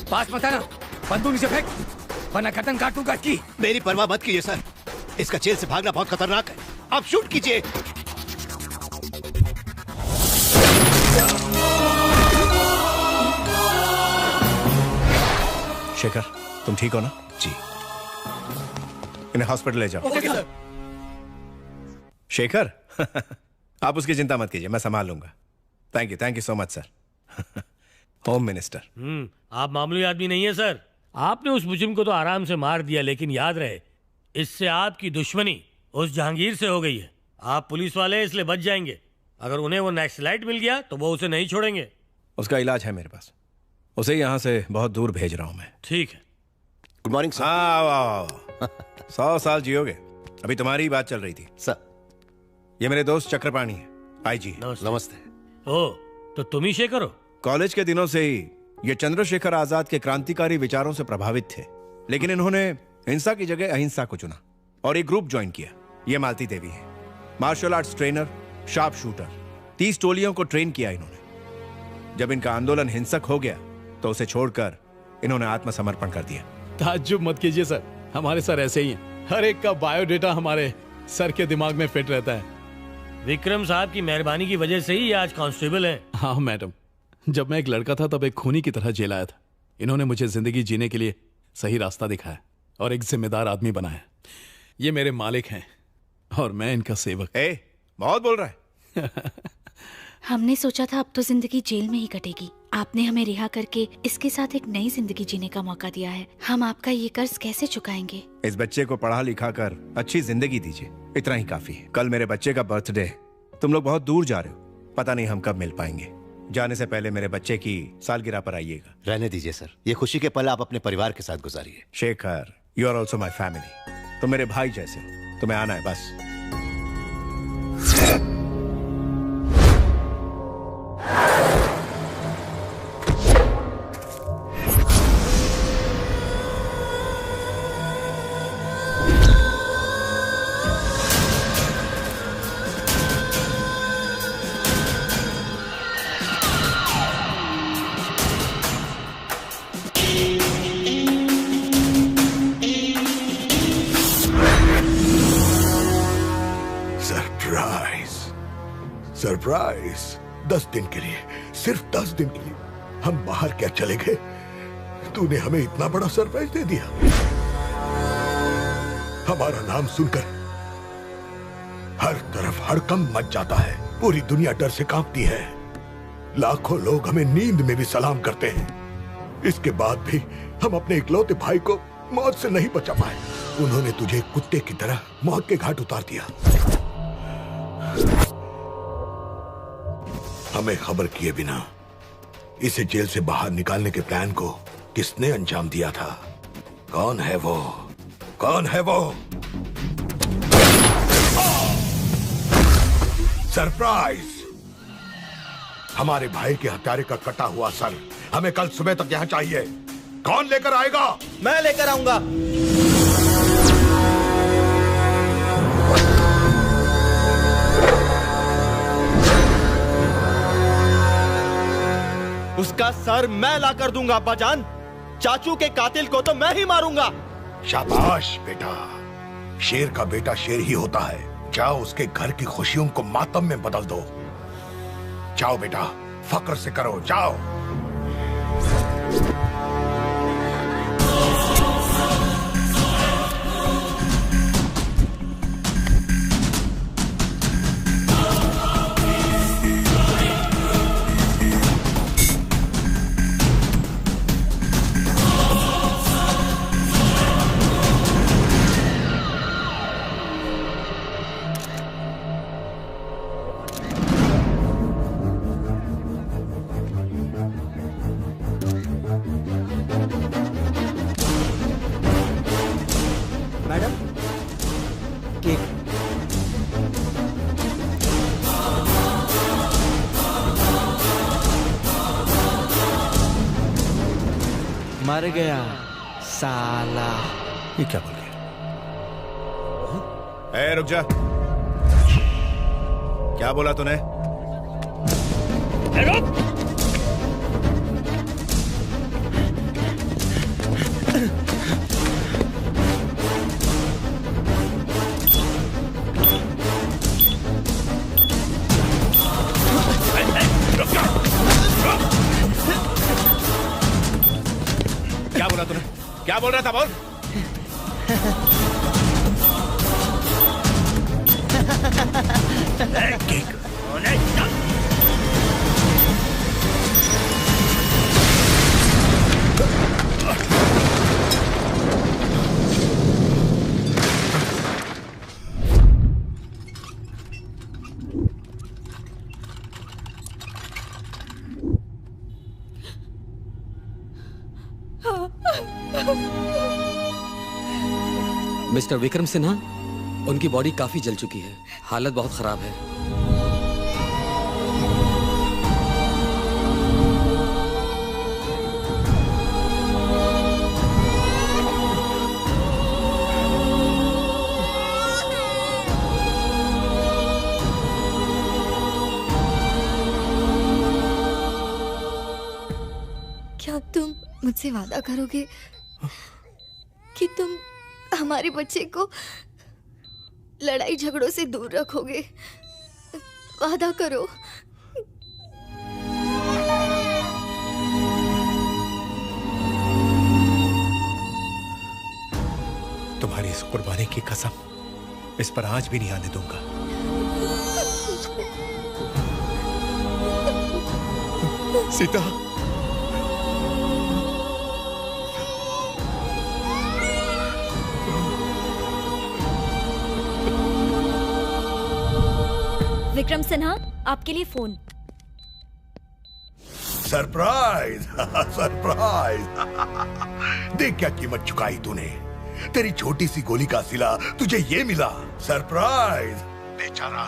पास मत आना, बंदूक नीचे फेंक, वरना गर्दन काटूंगा इसकी।
मेरी परवाह मत कीजिए सर, इसका जेल से भागना बहुत खतरनाक है। आप शूट कीजिए।
शेखर, तुम ठीक हो ना?
जी।
इन्हें हॉस्पिटल ले जाओ।
Okay sir.
शेखर आप उसकी चिंता मत कीजिए, मैं संभाल लूंगा। Thank you so much sir. Home minister.
आप मामूली आदमी नहीं है सर। आपने उस मुजरिम को तो आराम से मार दिया, लेकिन याद रहे इससे आपकी दुश्मनी उस जहांगीर से हो गई है। आप पुलिस वाले इसलिए बच जाएंगे। अगर उन्हें वो नक्सलाइट मिल गया तो वो उसे नहीं छोड़ेंगे।
उसका इलाज है मेरे पास, उसे यहाँ से बहुत दूर भेज रहा हूँ मैं।
ठीक है।
Good morning sir.
आओ 100 साल जियोगे। अभी तुम्हारी ही बात चल रही थी
सर।
ये मेरे दोस्त चक्रपाणी है, आईजी।
नमस्ते।
ओ, तो तुम ही शेखर हो?
कॉलेज के दिनों से ही ये चंद्रशेखर आजाद के क्रांतिकारी विचारों से प्रभावित थे, लेकिन इन्होंने हिंसा की जगह अहिंसा को चुना और एक ग्रुप ज्वाइन किया। ये मालती देवी है, martial arts trainer, sharp shooter. 30 टोलियों को ट्रेन किया इन्होंने। जब इनका आंदोलन हिंसक हो गया तो उसे छोड़कर इन्होंने आत्मसमर्पण कर दिया।
ताज्जुब मत कीजिए सर, हमारे सर ऐसे ही हैं। हर एक का बायोडेटा हमारे सर के दिमाग में फिट रहता है।
विक्रम साहब की मेहरबानी की वजह से ही ये आज कांस्टेबल हैं।
हाँ मैडम, जब मैं एक लड़का था तब एक खूनी की तरह जेल आया था। इन्होंने मुझे जिंदगी जीने के लिए सही रास्ता दिखाया और एक जिम्मेदार आदमी बनाया। ये मेरे मालिक हैं और मैं इनका सेवक।
बहुत बोल रहा है।
हमने सोचा था अब तो जिंदगी जेल में ही कटेगी। आपने हमें रिहा करके इसके साथ एक नई जिंदगी जीने का मौका दिया है। हम आपका ये कर्ज कैसे चुकाएंगे?
इस बच्चे को पढ़ा लिखा कर अच्छी जिंदगी दीजिए, इतना ही काफी है। कल मेरे बच्चे का बर्थडे, तुम लोग बहुत दूर जा रहे हो, पता नहीं हम कब मिल पाएंगे। जाने से पहले मेरे बच्चे की सालगिरह पर आइएगा।
रहने दीजिए सर, ये खुशी के पल आप अपने परिवार के साथ गुजारिए।
Shekhar, you are also my family. तुम मेरे भाई जैसे हो, तुम्हें आना है बस।
सरप्राइज। 10 दिन के लिए, सिर्फ 10 दिन के लिए हम बाहर क्या चले गए, तूने हमें इतना बड़ा सरप्राइज दे दिया। हमारा नाम सुनकर हर तरफ हड़कंप मच जाता है, पूरी दुनिया डर से कांपती है। लाखों लोग हमें नींद में भी सलाम करते हैं। इसके बाद भी हम अपने इकलौते भाई को मौत से नहीं बचा पाए। उन्होंने तुझे कुत्ते की तरह मौत के घाट उतार दिया। हमें खबर किए बिना इसे जेल से बाहर निकालने के प्लान को किसने अंजाम दिया था? कौन है वो? कौन है वो? सरप्राइज! हमारे भाई के हत्यारे का कटा हुआ सर हमें कल सुबह तक यहाँ चाहिए। कौन लेकर आएगा?
मैं लेकर आऊंगा।
उसका सर मैं ला कर दूंगा अब्बाजान। चाचू के कातिल को तो मैं ही मारूंगा।
शाबाश बेटा, शेर का बेटा शेर ही होता है। जाओ उसके घर की खुशियों को मातम में बदल दो। जाओ बेटा, फक्र से करो, जाओ।
मर गया साला।
ये क्या बोल गया? ए, रुक जा। क्या बोला तूने? क्या बोला तूने? क्या बोल रहा था? बोल।
मिस्टर विक्रम सिन्हा, उनकी बॉडी काफी जल चुकी है, हालत बहुत खराब है।
क्या तुम मुझसे वादा करोगे कि तुम हमारे बच्चे को लड़ाई झगड़ों से दूर रखोगे? वादा करो।
तुम्हारी इस कुर्बानी की कसम इस पर आंच भी नहीं आने दूंगा। सीता,
विक्रम सिन्हा, आपके लिए फोन।
सरप्राइज। सरप्राइज। देख क्या कीमत चुकाई तूने। तेरी छोटी सी गोली का सिला तुझे ये मिला। सरप्राइज। बेचारा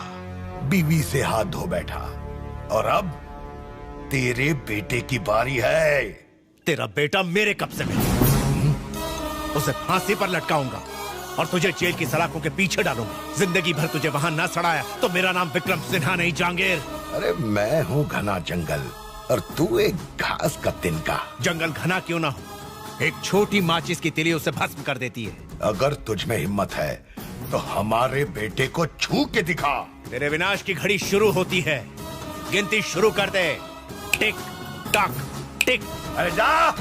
बीवी से हाथ धो बैठा और अब तेरे बेटे की बारी है।
तेरा बेटा मेरे कब्जे में, उसे फांसी पर लटकाऊंगा और तुझे जेल की सलाखों के पीछे डालूंगा। जिंदगी भर तुझे वहां ना सड़ाया तो मेरा नाम विक्रम सिन्हा नहीं, जहांगीर।
अरे मैं हूँ घना जंगल और तू एक घास का तिनका।
जंगल घना क्यों ना हो, एक छोटी माचिस की तिली उसे भस्म कर देती है।
अगर तुझ में हिम्मत है तो हमारे बेटे को छू के दिखा।
तेरे विनाश की घड़ी शुरू होती है, गिनती शुरू कर दे। टिक टक टिक।
अरे जा।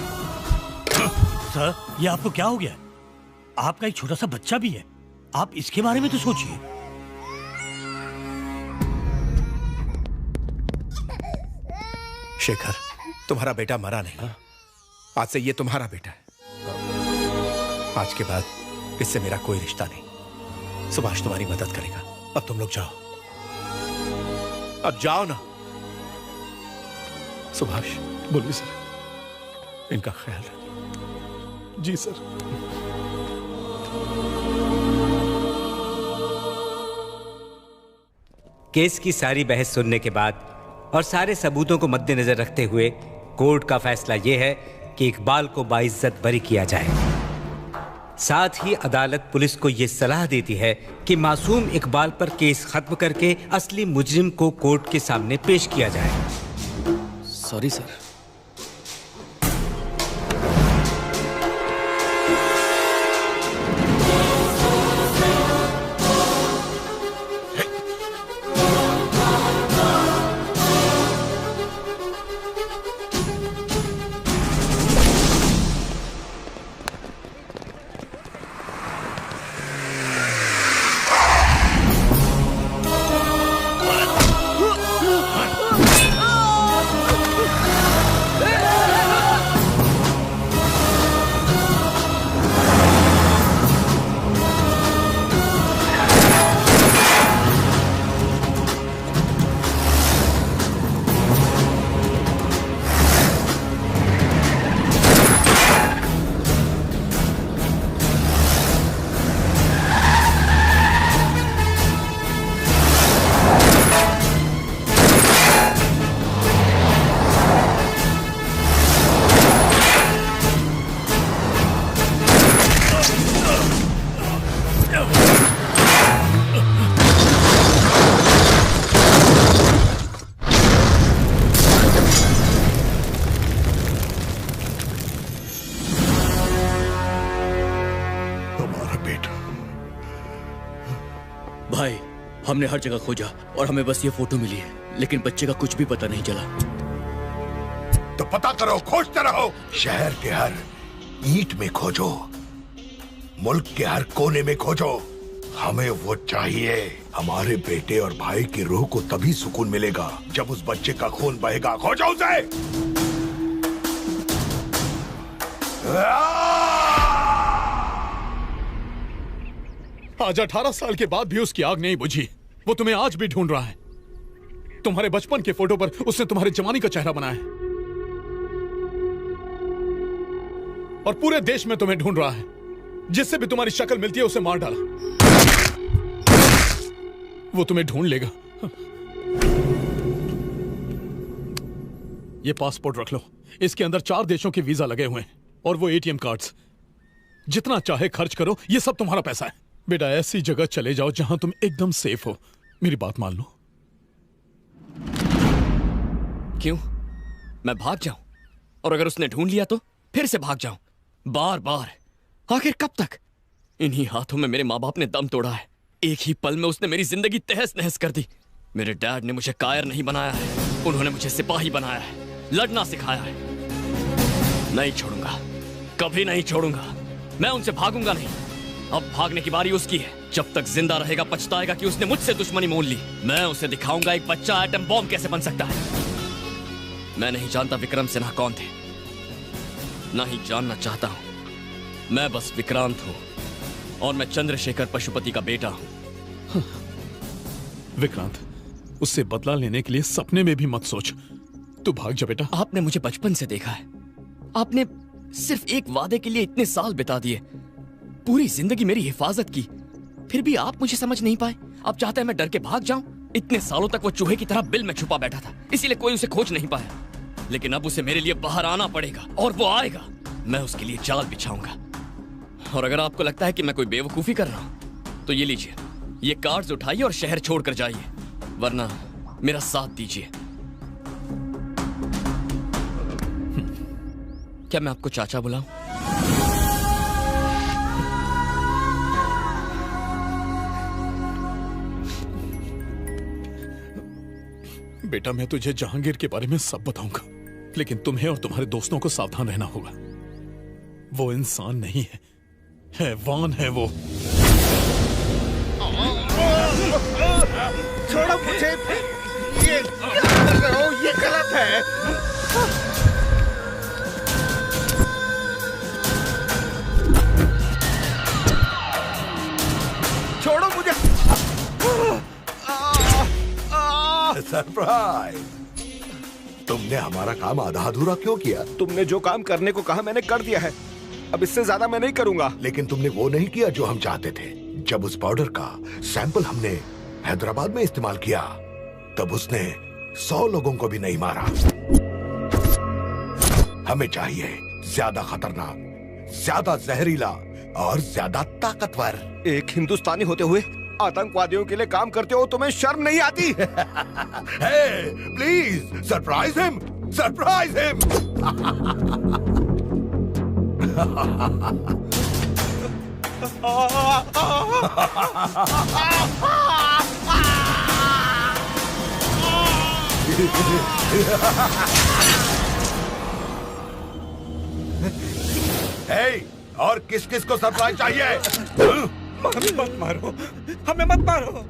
सर, ये आपको क्या हो गया? आपका एक छोटा सा बच्चा भी है, आप इसके बारे में तो सोचिए।
शेखर, तुम्हारा बेटा मरा नहीं, आज से ये तुम्हारा बेटा है। आज के बाद इससे मेरा कोई रिश्ता नहीं। सुभाष तुम्हारी मदद करेगा। अब तुम लोग जाओ, अब जाओ ना। सुभाष।
बोलिए सर।
इनका ख्याल रखिए।
जी सर।
केस की सारी बहस सुनने के बाद और सारे सबूतों को मद्देनजर रखते हुए कोर्ट का फैसला यह है कि इकबाल को बाइज्जत बरी किया जाए। साथ ही अदालत पुलिस को यह सलाह देती है कि मासूम इकबाल पर केस खत्म करके असली मुजरिम को कोर्ट के सामने पेश किया जाए।
सॉरी सर,
भाई, हमने हर जगह खोजा और हमें बस ये फोटो मिली है, लेकिन बच्चे का कुछ भी पता नहीं चला।
तो पता करो, खोजते रहो। शहर के हर ईंट में खोजो, मुल्क के हर कोने में खोजो। हमें वो चाहिए। हमारे बेटे और भाई की रूह को तभी सुकून मिलेगा जब उस बच्चे का खून बहेगा। खोजो उसे।
आज 18 साल के बाद भी उसकी आग नहीं बुझी। वो तुम्हें आज भी ढूंढ रहा है। तुम्हारे बचपन के फोटो पर उसने तुम्हारे जवानी का चेहरा बनाया है और पूरे देश में तुम्हें ढूंढ रहा है। जिससे भी तुम्हारी शक्ल मिलती है उसे मार डाला। वो तुम्हें ढूंढ लेगा। ये पासपोर्ट रख लो, इसके अंदर 4 देशों के वीजा लगे हुए हैं और वो एटीएम कार्ड्स। जितना चाहे खर्च करो, ये सब तुम्हारा पैसा है। बेटा, ऐसी जगह चले जाओ जहां तुम एकदम सेफ हो। मेरी बात मान लो।
क्यों? मैं भाग जाऊं? और अगर उसने ढूंढ लिया तो फिर से भाग जाऊं? बार बार? आखिर कब तक? इन्हीं हाथों में मेरे माँ बाप ने दम तोड़ा है। एक ही पल में उसने मेरी जिंदगी तहस नहस कर दी। मेरे डैड ने मुझे कायर नहीं बनाया है, उन्होंने मुझे सिपाही बनाया है, लड़ना सिखाया है। नहीं छोड़ूंगा, कभी नहीं छोड़ूंगा। मैं उनसे भागूंगा नहीं। अब भागने की बारी उसकी है। जब तक जिंदा रहेगा पछताएगा कि उसने मुझसे दुश्मनी मोल ली। मैं उसे दिखाऊंगा एक बच्चा एटम बॉम्ब कैसे बन सकता है। मैं नहीं जानता विक्रम सिन्हा कौन थे, नहीं जानना चाहता हूं। मैं बस विक्रांत हूं और मैं चंद्रशेखर पशुपति का बेटा हूं।
विक्रांत, उससे बदला लेने के लिए सपने में भी मत सोच। तू भाग जा बेटा।
आपने मुझे बचपन से देखा है। आपने सिर्फ एक वादे के लिए इतने साल बिता दिए, पूरी जिंदगी मेरी हिफाजत की, फिर भी आप मुझे समझ नहीं पाए। आप चाहते हैं मैं डर के भाग जाऊं? इतने सालों तक वो चूहे की तरह बिल में छुपा बैठा था, इसीलिए कोई उसे खोज नहीं पाया। लेकिन अब उसे मेरे लिए बाहर आना पड़ेगा और वो आएगा। मैं उसके लिए जाल बिछाऊंगा। और अगर आपको लगता है कि मैं कोई बेवकूफी कर रहा हूं तो ये लीजिए, ये कार्ड्स उठाइए और शहर छोड़कर जाइए, वरना मेरा साथ दीजिए। क्या मैं आपको चाचा बुलाऊं?
बेटा, मैं तुझे जहांगीर के बारे में सब बताऊंगा, लेकिन तुम्हें और तुम्हारे दोस्तों को सावधान रहना होगा। वो इंसान नहीं है, हैवान है वो।
छोड़ो मुझे। ये क्या कर रहे हो? ये गलत है। छोड़ो मुझे।
सरप्राइज! तुमने हमारा काम आधा अधूरा क्यों किया?
तुमने जो काम करने को कहा मैंने कर दिया है। अब इससे ज्यादा मैं नहीं करूंगा।
लेकिन तुमने वो नहीं किया जो हम चाहते थे। जब उस पाउडर का सैंपल हमने हैदराबाद में इस्तेमाल किया, तब उसने 100 लोगों को भी नहीं मारा। हमें चाहिए ज्यादा खतरनाक, ज्यादा जहरीला और ज्यादा ताकतवर।
एक हिंदुस्तानी होते हुए आतंकवादियों के लिए काम करते हो, तुम्हें शर्म नहीं आती?
Hey, please surprise him, surprise him. Hey, और किस किस को सरप्राइज चाहिए?
मत मारो, हमें मत मारो।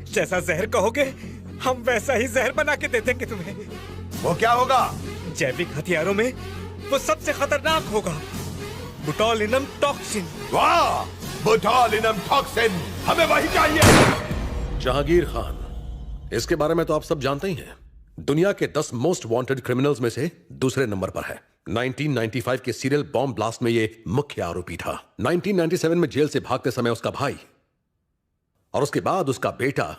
जैसा जहर कहोगे हम वैसा ही जहर बना के दे देंगे तुम्हें।
वो क्या होगा?
जैविक हथियारों में वो सबसे खतरनाक होगा, बोटुलिनम टॉक्सिन।
वाह, बोटुलिनम टॉक्सिन, हमें वही चाहिए।
जहांगीर खान, इसके बारे में तो आप सब जानते ही हैं। दुनिया के 10 मोस्ट वांटेड क्रिमिनल्स में से दूसरे नंबर पर है। 1995 के सीरियल बॉम्ब ब्लास्ट में ये मुख्य आरोपी था। 1997 में जेल से भागते समय उसका भाई और उसके बाद उसका बेटा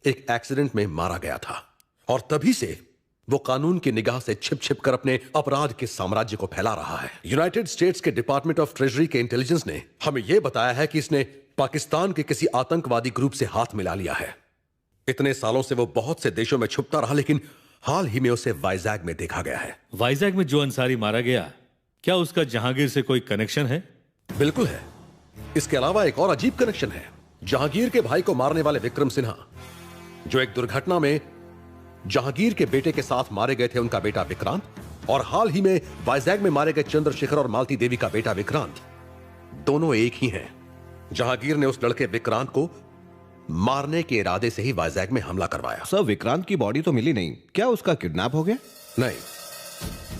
एक एक्सीडेंट में मारा गया था, और तभी से वो कानून की निगाह से छिप छिप कर अपने अपराध के साम्राज्य को फैला रहा है। यूनाइटेड स्टेट्स के डिपार्टमेंट ऑफ ट्रेजरी के इंटेलिजेंस ने हमें यह बताया है कि इसने पाकिस्तान के किसी आतंकवादी ग्रुप से हाथ मिला लिया है। इतने सालों से वो बहुत से देशों में छुपता रहा, लेकिन हाल ही में उसे वाइजैग में देखा गया है।
वाइजैग में जो अंसारी मारा गया, क्या उसका जहांगीर से कोई कनेक्शन है?
बिल्कुल है। इसके अलावा एक और अजीब कनेक्शन है। जहांगीर के भाई को मारने वाले विक्रम सिन्हा, जो एक दुर्घटना में जहांगीर के बेटे के साथ मारे गए थे, उनका बेटा विक्रांत, और हाल ही में वाइजैग में मारे गए चंद्रशेखर और मालती देवी का बेटा विक्रांत, दोनों एक ही हैं। जहांगीर ने उस लड़के विक्रांत को मारने के इरादे से ही वाइजैग में हमला करवाया।
सर, विक्रांत की बॉडी तो मिली नहीं, क्या उसका किडनैप हो गया?
नहीं,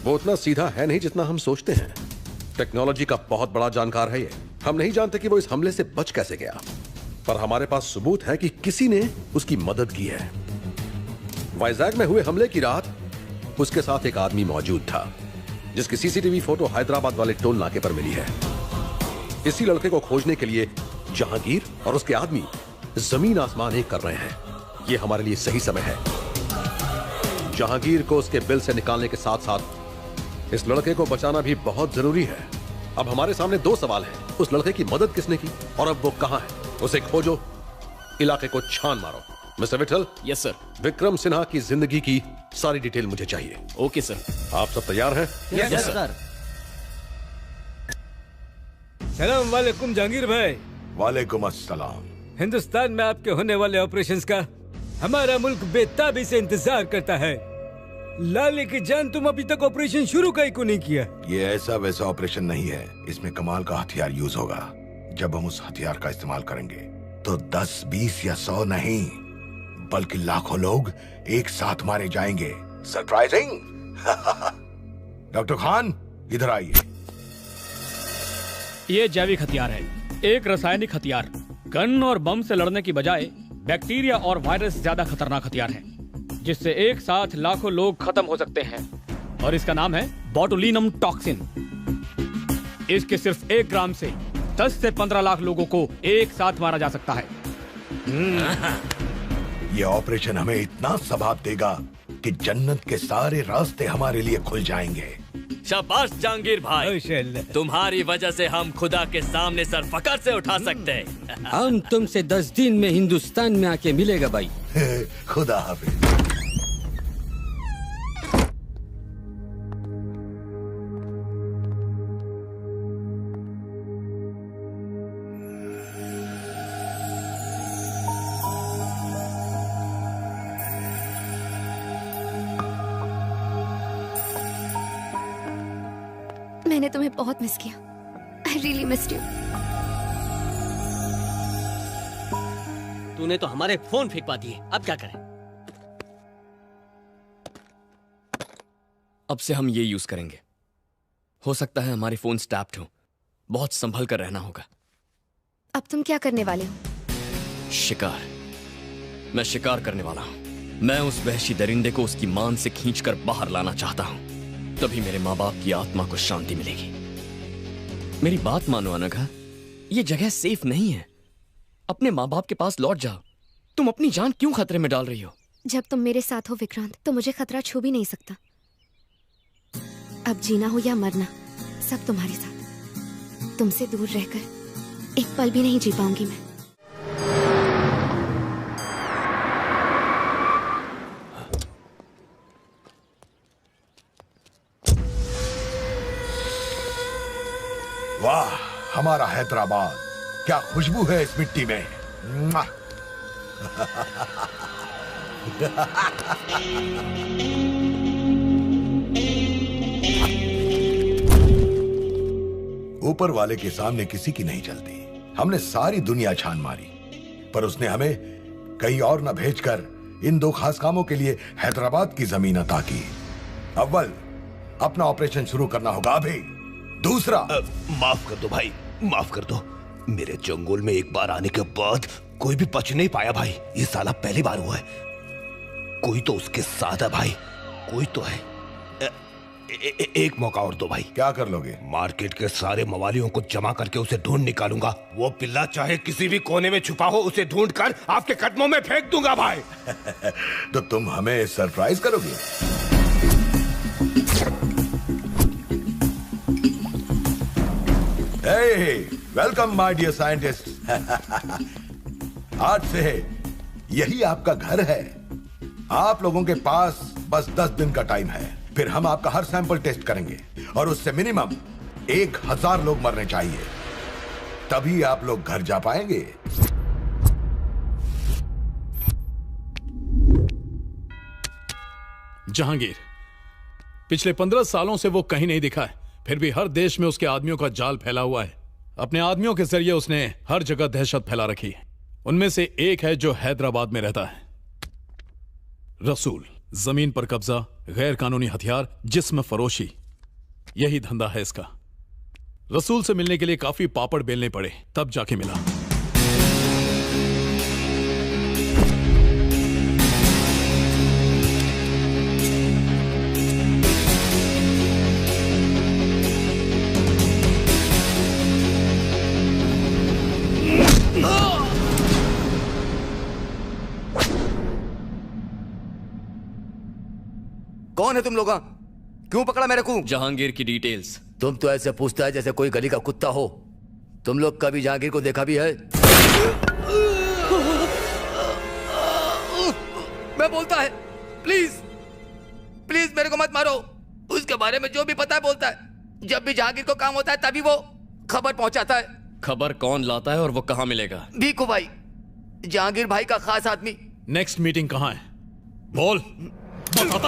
वो उतना सीधा है नहीं जितना हम सोचते हैं। टेक्नोलॉजी का बहुत बड़ा जानकार है ये। हम नहीं जानते कि वो इस हमले से बच कैसे गया, पर हमारे पास सबूत है कि किसी ने उसकी मदद की है। वाइजैग में हुए हमले की रात उसके साथ एक आदमी मौजूद था, जिसकी सीसीटीवी फोटो हैदराबाद वाले टोल नाके पर मिली है। इसी लड़के को खोजने के लिए जहांगीर और उसके आदमी जमीन आसमान एक कर रहे हैं। ये हमारे लिए सही समय है। जहांगीर को उसके बिल से निकालने के साथ साथ इस लड़के को बचाना भी बहुत जरूरी है। अब हमारे सामने दो सवाल हैं। उस लड़के की मदद किसने की और अब वो कहां है? उसे खोजो, इलाके को छान मारो। Mister Vithal.
Yes sir.
Vikram Sinha की जिंदगी की सारी डिटेल मुझे चाहिए।
Okay sir.
आप सब तैयार हैं?
Yes sir.
सलाम वालेकुम जहांगीर भाई।
वालेकुम अस्सलाम।
हिंदुस्तान में आपके होने वाले ऑपरेशंस का हमारा मुल्क बेताबी से इंतजार करता है। लाले की जान, तुम अभी तक ऑपरेशन शुरू का ही को नहीं किया।
ये ऐसा वैसा ऑपरेशन नहीं है, इसमें कमाल का हथियार यूज होगा। जब हम उस हथियार का इस्तेमाल करेंगे तो 10, 20 या 100 नहीं, बल्कि लाखों लोग एक साथ मारे जाएंगे। सरप्राइजिंग। डॉक्टर खान, इधर आइए।
ये जैविक हथियार है, एक रासायनिक हथियार। गन और बम से लड़ने की बजाय बैक्टीरिया और वायरस ज्यादा खतरनाक हथियार है, जिससे एक साथ लाखों लोग खत्म हो सकते हैं। और इसका नाम है बोटुलिनम टॉक्सिन। इसके सिर्फ 1 ग्राम से 10 से 15 लाख लोगों को एक साथ मारा जा सकता है।
ये ऑपरेशन हमें इतना सवाब देगा कि जन्नत के सारे रास्ते हमारे लिए खुल जाएंगे।
शाबाश जहांगीर भाई, तुम्हारी वजह से हम खुदा के सामने सर फकर से उठा सकते हैं।
हम तुमसे 10 दिन में हिंदुस्तान में आके मिलेगा भाई।
खुदा हाफिज।
मैंने तुम्हें बहुत मिस किया। I really missed you.
तूने तो हमारे फोन फेंकवा दिए, अब क्या करें?
अब से हम ये यूज करेंगे। हो सकता है हमारे फोन टैप्ड हो, बहुत संभल कर रहना होगा।
अब तुम क्या करने वाले हो?
शिकार। मैं शिकार करने वाला हूं। मैं उस वहशी दरिंदे को उसकी मान से खींचकर बाहर लाना चाहता हूं। तभी मेरे माँ बाप की आत्मा को शांति मिलेगी। मेरी बात मानो अनघा, ये जगह सेफ नहीं है। अपने माँ बाप के पास लौट जाओ। तुम अपनी जान क्यों खतरे में डाल रही हो?
जब तुम मेरे साथ हो विक्रांत, तो मुझे खतरा छू भी नहीं सकता। अब जीना हो या मरना, सब तुम्हारे साथ। तुमसे दूर रहकर एक पल भी नहीं जी पाऊंगी मैं।
वाह, हमारा हैदराबाद, क्या खुशबू है इस मिट्टी में। ऊपर वाले के सामने किसी की नहीं चलती। हमने सारी दुनिया छान मारी, पर उसने हमें कहीं और न भेजकर इन 2 खास कामों के लिए हैदराबाद की जमीन अता की। अव्वल, अपना ऑपरेशन शुरू करना होगा अभी। दूसरा,
माफ कर दो भाई, माफ कर दो। मेरे जंगल में एक बार आने के बाद कोई भी बच नहीं पाया भाई। ये साला पहली बार हुआ है। कोई तो उसके साथ है भाई, कोई तो है। एक मौका और दो भाई।
क्या कर लोगे?
मार्केट के सारे मवालियों को जमा करके उसे ढूंढ निकालूंगा। वो पिल्ला चाहे किसी भी कोने में छुपा हो, उसे ढूंढ कर आपके कदमों में फेंक दूंगा भाई।
तो तुम हमें सरप्राइज करोगे? Welcome my dear scientist. आज से यही आपका घर है। आप लोगों के पास बस 10 दिन का टाइम है, फिर हम आपका हर सैंपल टेस्ट करेंगे और उससे मिनिमम 1000 लोग मरने चाहिए, तभी आप लोग घर जा पाएंगे।
जहांगीर, पिछले 15 सालों से वो कहीं नहीं दिखा है, फिर भी हर देश में उसके आदमियों का जाल फैला हुआ है। अपने आदमियों के जरिए उसने हर जगह दहशत फैला रखी है। उनमें से एक है जो हैदराबाद में रहता है, रसूल। जमीन पर कब्जा, गैर कानूनी हथियार, जिस्म फरोशी, यही धंधा है इसका। रसूल से मिलने के लिए काफी पापड़ बेलने पड़े, तब जाके मिला।
कौन है तुम लोग? क्यों पकड़ा मेरे को?
जहांगीर की डिटेल्स।
तुम तो ऐसे पूछता है जैसे कोई गली का कुत्ता हो। तुम लोग कभी जहांगीर को देखा भी है? मैं बोलता है, प्लीज प्लीज मेरे को मत मारो। उसके बारे में जो भी पता है बोलता है। जब भी जहांगीर को काम होता है तभी वो खबर पहुंचाता है।
खबर कौन लाता है और वो कहाँ मिलेगा?
भीखू भाई, जहांगीर भाई का खास आदमी।
नेक्स्ट मीटिंग कहाँ है? बोल।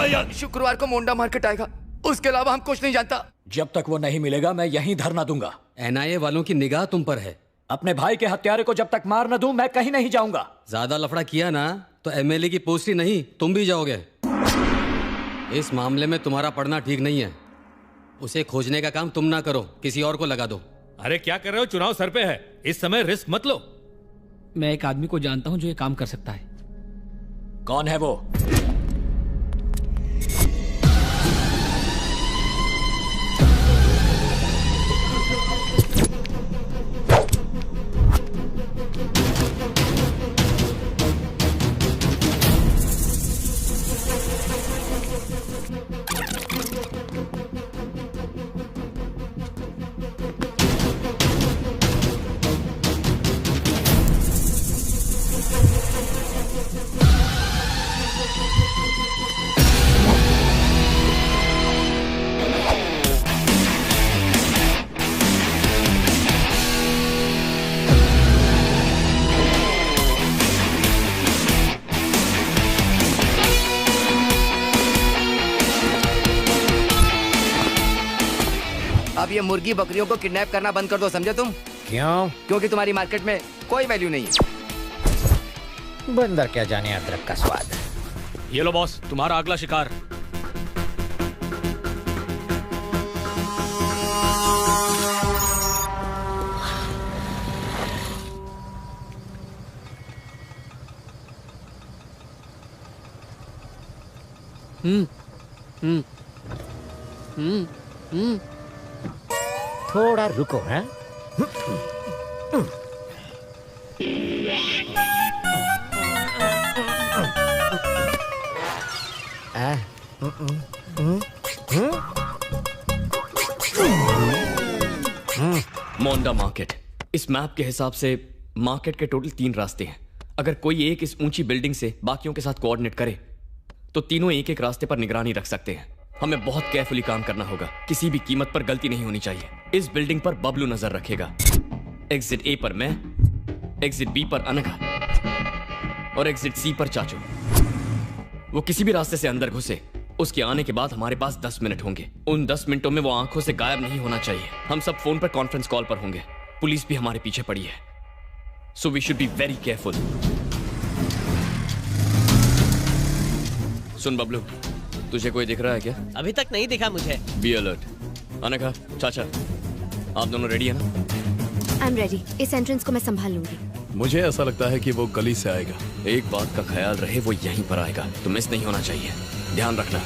यार।
शुक्रवार को मोंडा मार्केट आएगा, उसके अलावा हम कुछ नहीं जानता।
जब तक वो नहीं मिलेगा मैं यहीं धरना दूंगा।
NIA वालों की निगाह तुम पर है।
अपने भाई के हत्यारे को जब तक मार न दूं मैं कहीं नहीं जाऊंगा।
ज्यादा लफड़ा किया ना तो MLA की पोस्ट ही नहीं तुम भी जाओगे। इस मामले में तुम्हारा पढ़ना ठीक नहीं है। उसे खोजने का काम तुम ना करो, किसी और को लगा दो।
अरे क्या कर रहे हो? चुनाव सर पे है, इस समय रिस्क मत लो।
मैं एक आदमी को जानता हूं जो ये काम कर सकता है।
कौन है वो?
अब ये मुर्गी बकरियों को किडनैप करना बंद कर दो, समझे तुम?
क्यों?
क्योंकि तुम्हारी मार्केट में कोई वैल्यू नहीं है।
बंदर क्या जाने अदरक का स्वाद।
ये लो बॉस, तुम्हारा अगला शिकार।
थोड़ा रुको। हैं?
मोंडा मार्केट। इस मैप के हिसाब से मार्केट के टोटल 3 रास्ते हैं। अगर कोई एक इस ऊंची बिल्डिंग से बाकियों के साथ कोऑर्डिनेट करे तो तीनों एक एक रास्ते पर निगरानी रख सकते हैं। हमें बहुत केयरफुली काम करना होगा, किसी भी कीमत पर गलती नहीं होनी चाहिए। इस बिल्डिंग पर बबलू नजर रखेगा, एग्जिट A पर मैं, एग्जिट B पर अनघा और एग्जिट C पर चाचू। वो किसी भी रास्ते से अंदर घुसे, उसके आने के बाद हमारे पास 10 मिनट होंगे। उन 10 मिनटों में वो आंखों से गायब नहीं होना चाहिए। हम सब फोन पर कॉन्फ्रेंस कॉल पर होंगे। पुलिस भी हमारे पीछे पड़ी है, so we should be very careful. सुन बबलू, तुझे कोई दिख रहा है क्या?
अभी तक नहीं दिखा मुझे।
Be alert. अनघा, चाचा, आप दोनों रेडी है ना?
I am ready. इस एंट्रेंस को मैं संभाल लूंगी।
मुझे ऐसा लगता है कि वो गली से आएगा।
एक बात का ख्याल रहे, वो यहीं पर आएगा, तो मिस नहीं होना चाहिए। ध्यान रखना।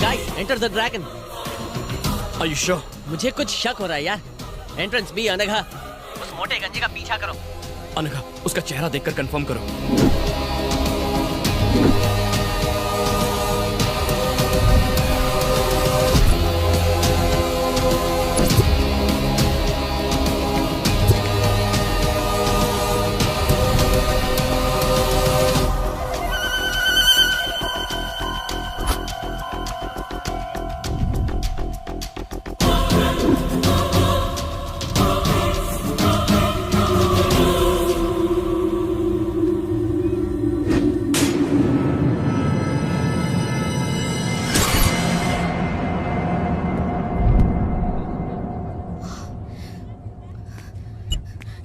Guys, enter the dragon.
Are you sure?
मुझे कुछ शक हो रहा है यार। Entrance B. अनघा, उस मोटे गंजे का पीछा करो।
अनघा, उसका चेहरा देखकर कंफर्म करो।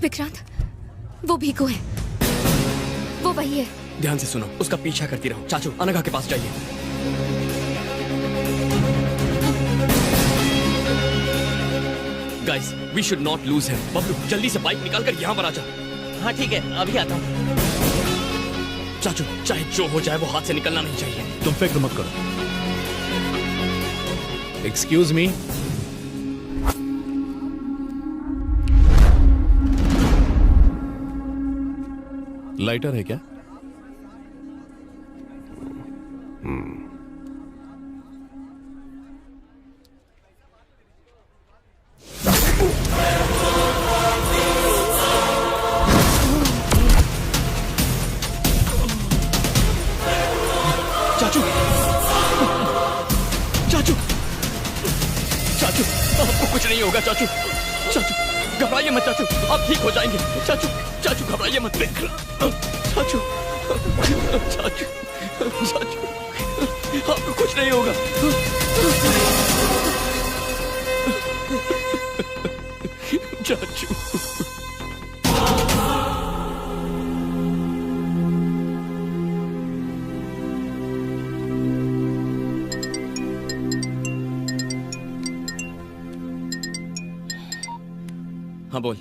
विक्रांत, वो भीखू है, वो वही है।
ध्यान से सुनो, उसका पीछा करती रहो। चाचू, अनघा के पास जाइए। Guys, we should not lose him. Bablu, जल्दी से बाइक निकाल कर यहाँ पर आ जा।
हाँ ठीक है, अभी आता हूँ।
चाचू, चाहे जो हो जाए वो हाथ से निकलना नहीं चाहिए।
तुम फिक्र मत करो। Excuse me. लाइटर है क्या?
चाचू, चाचू, चाचू, आपको कुछ नहीं होगा चाचू। चाचू, घबराइए मत चाचू, आप ठीक हो जाएंगे। चाचू, चाचू घबराइए मत। चाचू, चाचू, चाचू, आपको कुछ नहीं होगा। चाचू, हाँ बोल।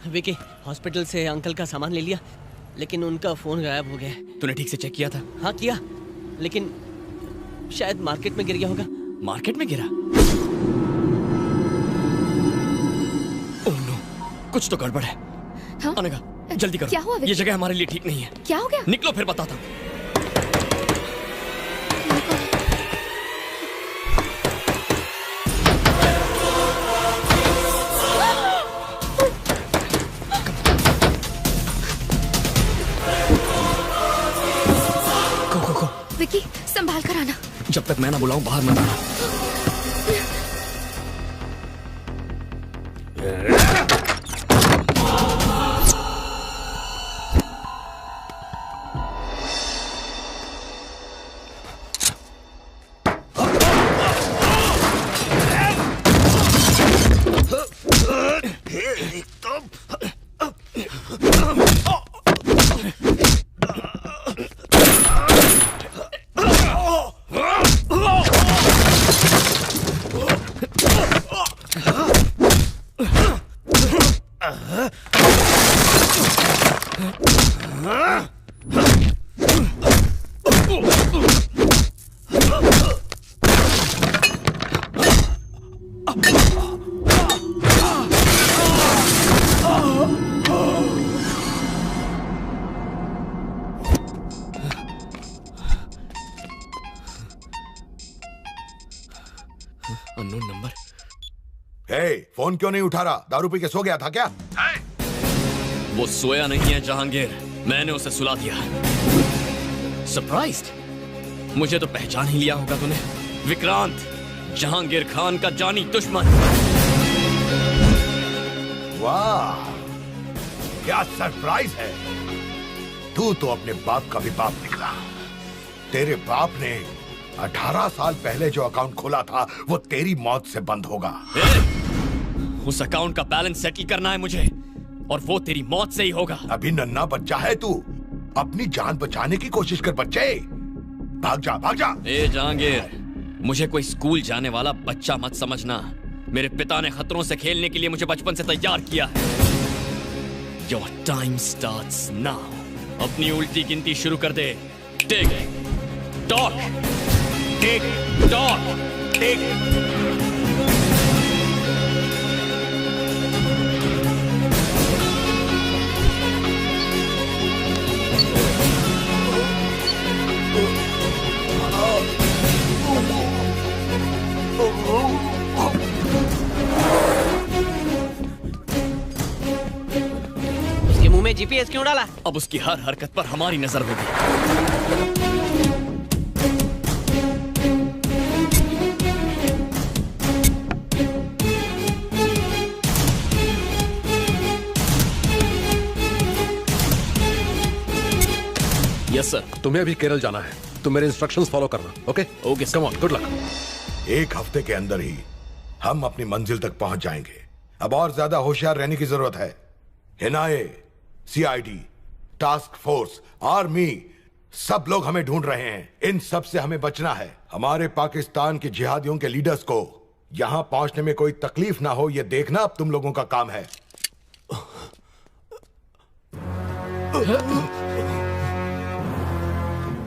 विकी, हॉस्पिटल से अंकल का सामान ले लिया, लेकिन उनका फोन गायब हो गया है।
तूने ठीक से चेक किया था?
हाँ किया, लेकिन शायद मार्केट में गिर गया होगा।
मार्केट में गिरा? ओह नो, कुछ तो गड़बड़ है।
हाँ?
अनघा, जल्दी करो।
क्या हुआ विकी?
ये जगह हमारे लिए ठीक नहीं है।
क्या हो गया?
निकलो फिर बताता हूँ।
विकी, संभाल कर आना।
जब तक मैं ना बुलाऊं बाहर मत आना।
Unknown number.
हे, फोन क्यों नहीं उठा रहा? दारू पी के सो गया था क्या?
वो सोया नहीं है जहांगीर, मैंने उसे सुला दिया। सरप्राइज्ड? मुझे तो पहचान ही लिया होगा तूने। विक्रांत, जहांगीर खान का जानी दुश्मन।
वाह, क्या सरप्राइज है। तू तो अपने बाप का भी बाप निकला। तेरे बाप ने 18 साल पहले जो अकाउंट खोला था वो तेरी मौत से बंद होगा।
उस अकाउंट का बैलेंस सेटल करना है मुझे, और वो तेरी मौत से ही होगा।
अभी नन्हा बच्चा है तू, अपनी जान बचाने की कोशिश कर बच्चे। भाग जा, भाग जा।
ए जहांगीर, मुझे कोई स्कूल जाने वाला बच्चा मत समझना। मेरे पिता ने खतरों से खेलने के लिए मुझे बचपन से तैयार किया है। Your time starts now. अपनी उल्टी गिनती शुरू कर दे। टिक टॉक, टिक टॉक, टिक।
उसके मुंह में जीपीएस क्यों डाला?
अब उसकी हर हरकत पर हमारी नजर होगी। Yes sir.
तुम्हें अभी केरल जाना है, तुम मेरे इंस्ट्रक्शंस फॉलो करना। Okay
okay
come on, good luck.
एक हफ्ते के अंदर ही हम अपनी मंजिल तक पहुंच जाएंगे। अब और ज्यादा होशियार रहने की जरूरत है। NIA, CID, task force, army, सब लोग हमें ढूंढ रहे हैं। इन सब से हमें बचना है। हमारे पाकिस्तान के जिहादियों के लीडर्स को यहां पहुंचने में कोई तकलीफ ना हो, यह देखना अब तुम लोगों का काम है।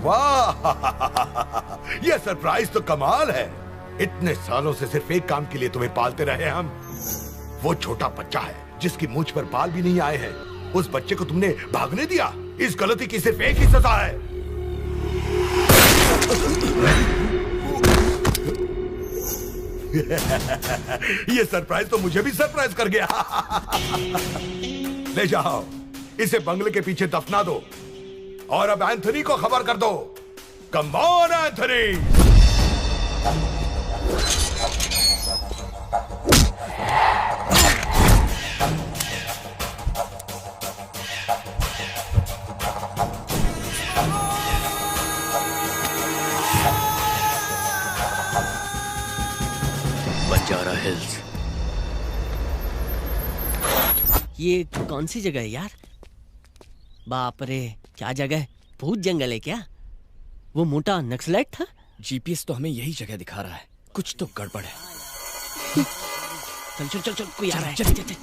वाह, यह सरप्राइज तो कमाल है। इतने सालों से सिर्फ एक काम के लिए तुम्हें पालते रहे हम। वो छोटा बच्चा है जिसकी मूंछ पर बाल भी नहीं आए हैं, उस बच्चे को तुमने भागने दिया। इस गलती की सिर्फ एक ही सजा है। ये सरप्राइज तो मुझे भी सरप्राइज कर गया। ले जाओ, इसे बंगले के पीछे दफना दो और अब एंथनी को खबर कर दो। Come on Anthony.
Banjara hills.
ये कौन सी जगह है यार? बाप रे, क्या जगह है? भूत जंगल है क्या? वो मोटा नक्सलाइट था?
जीपीएस तो हमें यही जगह दिखा रहा है, कुछ तो गड़बड़ है।
चल चल चल चल, कोई आ रहा है।
चल, चल, चल।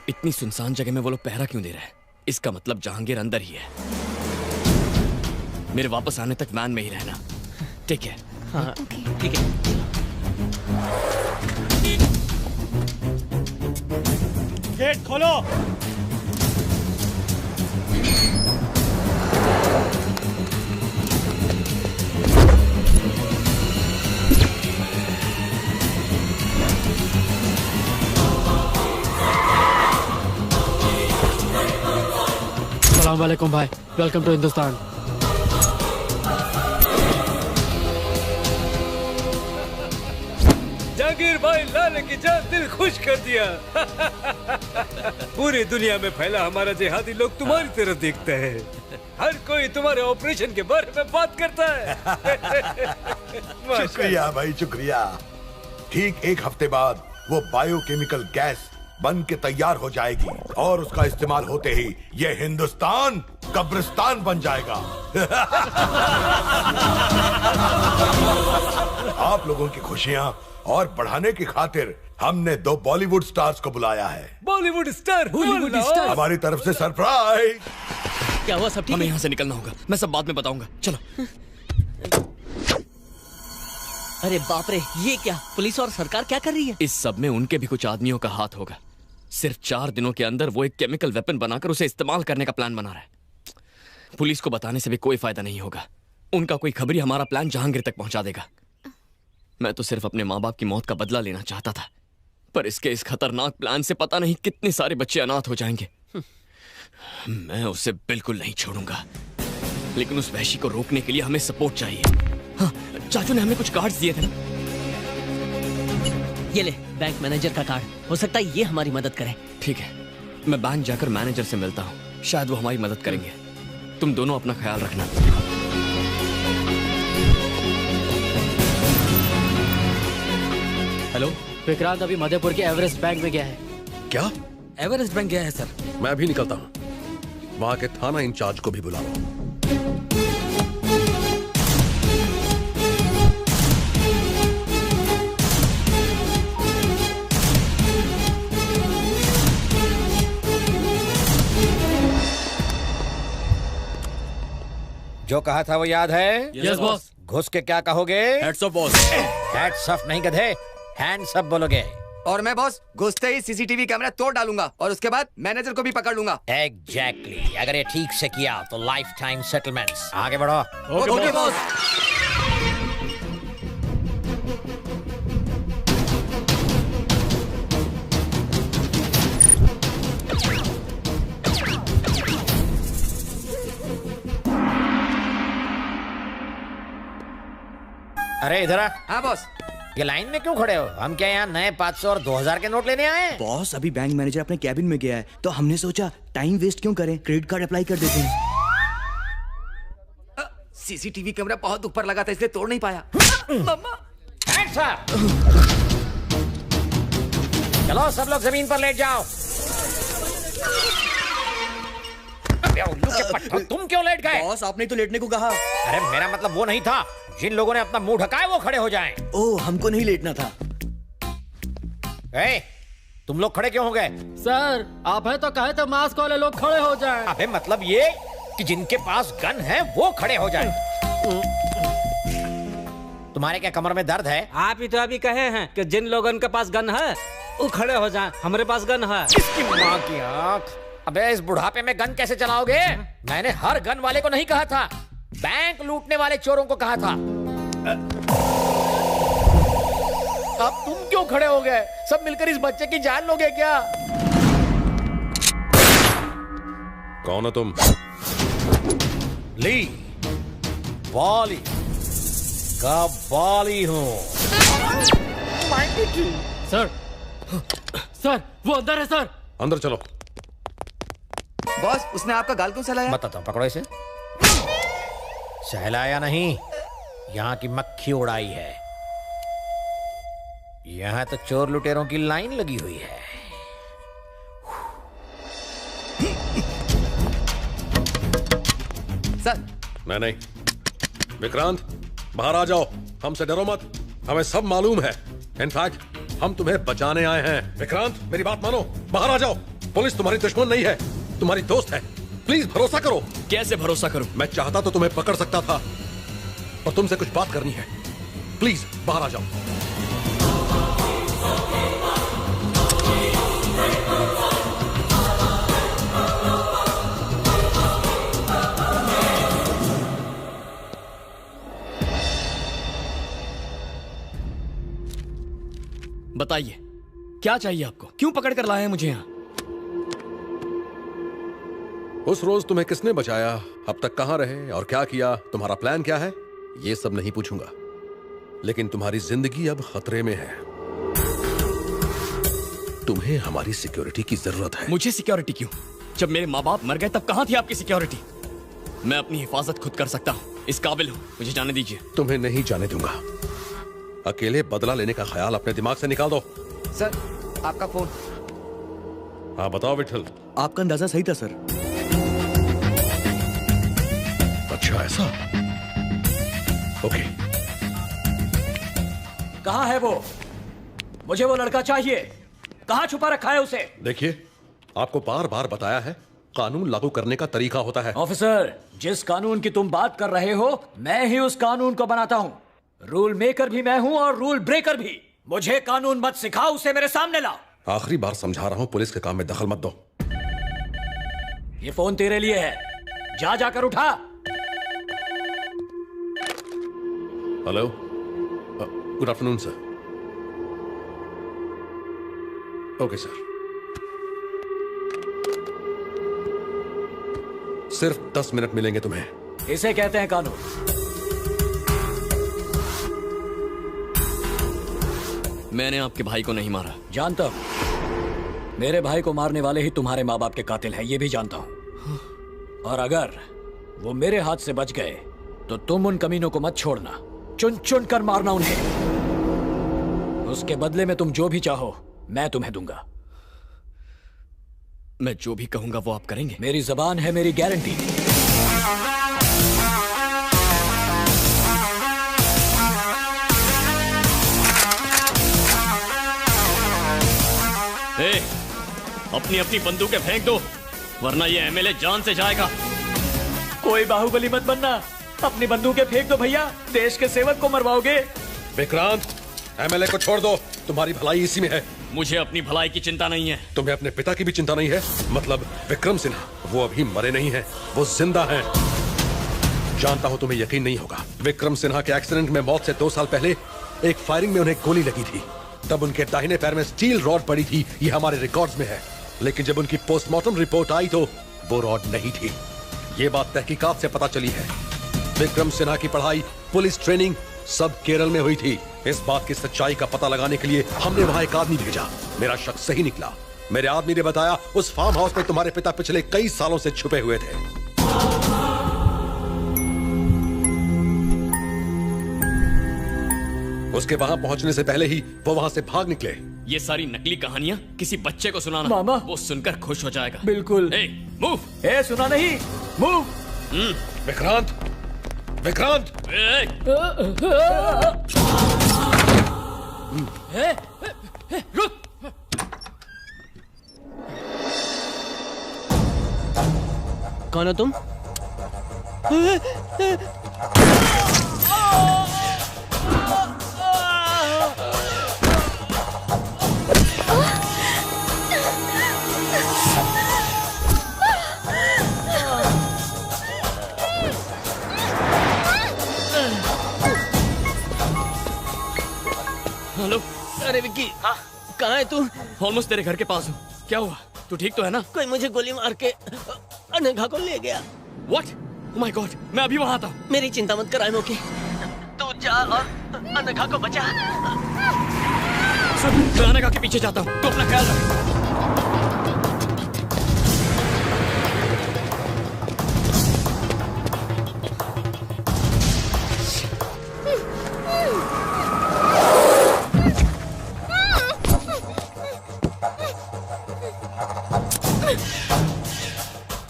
इतनी सुनसान जगह में वो लोग पहरा क्यों दे रहे हैं? इसका मतलब जहांगीर अंदर ही है। मेरे वापस आने तक वैन में ही रहना, ठीक है?
हाँ, ठीक है।
गेट खोलो।
अस्सलाम वालेकुम भाई, वेलकम टू हिंदुस्तान।
जहांगीर भाई, लाले की जान दिल खुश कर दिया। पूरी दुनिया में फैला हमारा जिहादी लोग तुम्हारी तरफ देखता है। हर कोई तुम्हारे ऑपरेशन के बारे में बात करता है।
शुक्रिया भाई, शुक्रिया। ठीक एक हफ्ते बाद वो बायोकेमिकल गैस बन के तैयार हो जाएगी और उसका इस्तेमाल होते ही ये हिंदुस्तान कब्रिस्तान बन जाएगा। आप लोगों की खुशियां और बढ़ाने की खातिर हमने 2 बॉलीवुड स्टार्स को बुलाया है।
Bollywood star, Hollywood star.
हमारी तरफ से सरप्राइज।
क्या हुआ? सब ठीक है?
हमें यहाँ से निकलना होगा, मैं सब बाद में बताऊंगा। चलो।
अरे बाप रे, ये क्या? पुलिस और सरकार क्या कर रही है?
इस सब में उनके भी कुछ आदमियों का हाथ होगा। सिर्फ 4 दिनों के अंदर वो एक केमिकल वेपन बनाकर उसे इस्तेमाल करने का प्लान बना रहा है। पुलिस को बताने से भी कोई फायदा नहीं होगा। उनका कोई खबरी हमारा प्लान जहांगीर तक पहुंचा देगा। मैं तो सिर्फ अपने माँ बाप की मौत का बदला लेना चाहता था, पर इसके इस खतरनाक प्लान से पता नहीं कितने सारे बच्चे अनाथ हो जाएंगे। मैं उसे बिल्कुल नहीं छोड़ूंगा, लेकिन उस वहशी को रोकने के लिए हमें सपोर्ट चाहिए। हाँ, चाचू ने हमें कुछ कार्ड्स दिए थे ना?
ये ले, बैंक मैनेजर का कार्ड। हो सकता है ये हमारी मदद करे।
ठीक है, मैं बैंक जाकर मैनेजर से मिलता हूँ, शायद वो हमारी मदद करेंगे। तुम दोनों अपना ख्याल रखना।
हेलो, विक्रांत अभी मध्यपुर के एवरेस्ट बैंक में गया है।
क्या?
एवरेस्ट बैंक गया है सर।
मैं भी निकलता हूँ, वहां के थाना इंचार्ज को भी बुलाओ।
जो कहा था वो याद है?
Yes boss.
घुस के क्या कहोगे?
Hats off boss.
Hats off नहीं गधे, हैंड्स अप बोलोगे।
और मैं बॉस घुसते ही सीसीटीवी कैमरा तोड़ डालूंगा और उसके बाद मैनेजर को भी पकड़ लूंगा।
एग्जैक्टली। अगर ये ठीक से किया तो लाइफ टाइम सेटलमेंट्स। आगे बढ़ो।
Okay boss.
अरे इधर आ।
हाँ बॉस।
ये लाइन में क्यों खड़े हो? हम क्या यहाँ नए 500 और 2000 के नोट लेने आए हैं?
बॉस अभी बैंक मैनेजर अपने कैबिन में गया है तो हमने सोचा टाइम वेस्ट क्यों करें, क्रेडिट कार्ड अप्लाई कर देते हैं।
सीसीटीवी कैमरा बहुत ऊपर लगा था इसलिए तोड़ नहीं पाया।
चलो सब लोग जमीन पर लेट जाओ। उल्लू के पट्टो, तुम क्यों लेट गए?
बॉस आपने तो लेटने को कहा।
अरे मेरा मतलब वो नहीं था। जिन लोगों ने अपना मुंह ढका है वो खड़े हो जाएं।
ओह हमको नहीं लेटना था।
तुम लोग खड़े क्यों हो गए?
सर आप है तो कहे तो मास्क वाले लोग खड़े हो जाएं।
अबे मतलब ये कि जिनके पास गन है वो खड़े हो जाएं। तुम्हारे क्या कमर में दर्द है?
आप ही तो अभी कहे हैं कि जिन लोगों के पास गन है वो खड़े हो जाएं। हमारे पास गन है।
इसकी माँ की आँख। अबे इस बुढ़ापे में गन कैसे चलाओगे? मैंने हर गन वाले को नहीं कहा था, बैंक लूटने वाले चोरों को कहा था। अब तुम क्यों खड़े हो गए? सब मिलकर इस बच्चे की जान लोगे क्या?
कौन हो तुम?
ली बॉली का बॉली हूँ।
सर सर वो अंदर है सर।
अंदर चलो।
बॉस उसने आपका गाल क्यों सहलाया?
बताता हूँ, पकड़ो इसे। सहलाया नहीं, यहाँ की मक्खी उड़ाई है। यहाँ तो चोर लुटेरों की लाइन लगी हुई है।
सर
नहीं विक्रांत बाहर आ जाओ। हमसे डरो मत, हमें सब मालूम है। इनफैक्ट हम तुम्हें बचाने आए हैं। विक्रांत मेरी बात मानो, बाहर आ जाओ। पुलिस तुम्हारी दुश्मन नहीं है, तुम्हारी दोस्त है। प्लीज भरोसा करो।
कैसे भरोसा करूं?
मैं चाहता तो तुम्हें पकड़ सकता था और तुमसे कुछ बात करनी है। प्लीज बाहर आ जाओ।
बताइए क्या चाहिए आपको? क्यों पकड़ कर लाए हैं मुझे यहाँ?
उस रोज तुम्हें किसने बचाया, अब तक कहां रहे और क्या किया, तुम्हारा प्लान क्या है, ये सब नहीं पूछूंगा। लेकिन तुम्हारी जिंदगी अब खतरे में है। तुम्हें हमारी सिक्योरिटी की जरूरत है।
मुझे सिक्योरिटी क्यों? जब मेरे माँ बाप मर गए तब कहां थी आपकी सिक्योरिटी? मैं अपनी हिफाजत खुद कर सकता हूँ, इस काबिल हूँ। मुझे जाने दीजिए।
तुम्हें नहीं जाने दूंगा। अकेले बदला लेने का ख्याल अपने दिमाग से निकाल दो।
सर आपका फोन।
हाँ बताओ विठल।
आपका अंदाजा सही था सर।
अच्छा ऐसा? ओके।
कहाँ है वो? मुझे वो लड़का चाहिए। कहाँ छुपा रखा है उसे?
देखिए आपको बार बार बताया है, कानून लागू करने का तरीका होता है।
ऑफिसर, जिस कानून की तुम बात कर रहे हो मैं ही उस कानून को बनाता हूँ। रूल मेकर भी मैं हूँ और रूल ब्रेकर भी। मुझे कानून मत सिखाओ, उसे मेरे सामने लाओ।
आखिरी बार समझा रहा हूँ, पुलिस के काम में दखल मत दो।
ये फोन तेरे लिए है, जा जाकर उठा।
Hello, good afternoon sir. Okay sir. सिर्फ 10 मिनट मिलेंगे तुम्हें।
इसे कहते हैं कानून।
मैंने आपके भाई को नहीं मारा।
जानता हूं, मेरे भाई को मारने वाले ही तुम्हारे माँ बाप के कातिल हैं, ये भी जानता हूं। और अगर वो मेरे हाथ से बच गए तो तुम उन कमीनों को मत छोड़ना, चुन चुन कर मारना उन्हें। उसके बदले में तुम जो भी चाहो मैं तुम्हें दूंगा।
मैं जो भी कहूंगा वो आप करेंगे?
मेरी जबान है मेरी गारंटी।
अपनी अपनी बंदूकें फेंक दो वरना ये एमएलए जान से जाएगा।
कोई बाहुबली मत बनना, अपनी बंदूकें फेंक दो भैया, देश के सेवक को मरवाओगे।
विक्रांत, एमएलए को छोड़ दो, तुम्हारी भलाई इसी में है।
मुझे अपनी भलाई की चिंता नहीं है।
तुम्हें अपने पिता की भी चिंता नहीं है? मतलब विक्रम सिन्हा, वो अभी मरे नहीं हैं, वो जिंदा हैं। जानता हूं तुम्हें यकीन नहीं होगा, विक्रम सिन्हा के एक्सीडेंट में मौत से 2 साल पहले एक फायरिंग में उन्हें गोली लगी थी। तब उनके दाहिने पैर में स्टील रॉड पड़ी थी, ये हमारे रिकॉर्ड्स में है। लेकिन जब उनकी पोस्टमार्टम रिपोर्ट आई तो वो रॉड नहीं थी। ये बात तहकीकात से पता चली है। विक्रम सिन्हा की पढ़ाई, पुलिस ट्रेनिंग सब केरल में हुई थी। इस बात की सच्चाई का पता लगाने के लिए हमने वहां एक आदमी भेजा। मेरा शक सही निकला। मेरे आदमी ने बताया उस फार्म हाउस में तुम्हारे पिता पिछले कई सालों से छुपे हुए थे। उसके वहां पहुंचने से पहले ही वो वहां से भाग निकले।
ये सारी नकली कहानियां किसी बच्चे को सुनाना,
मामा।
वो सुनकर खुश हो जाएगा।
बिल्कुल।
मूव।
सुना नहीं, मूव।
विक्रांत, विक्रांत।
रुक।
कौन हो तुम?
हेलो।
अरे विक्की, कहाँ है तू?
ऑलमोस्ट तेरे घर के पास हूँ। क्या हुआ? तू ठीक तो है ना?
कोई मुझे गोली मार के अनघा को ले गया।
What? Oh my God, मैं अभी वहाँ आता हूँ।
मेरी चिंता मत कर अनोखे, तू जा और अनघा को बचा।
सुन, मैं अनघा के पीछे जाता हूँ, तो अपना ख्याल रख।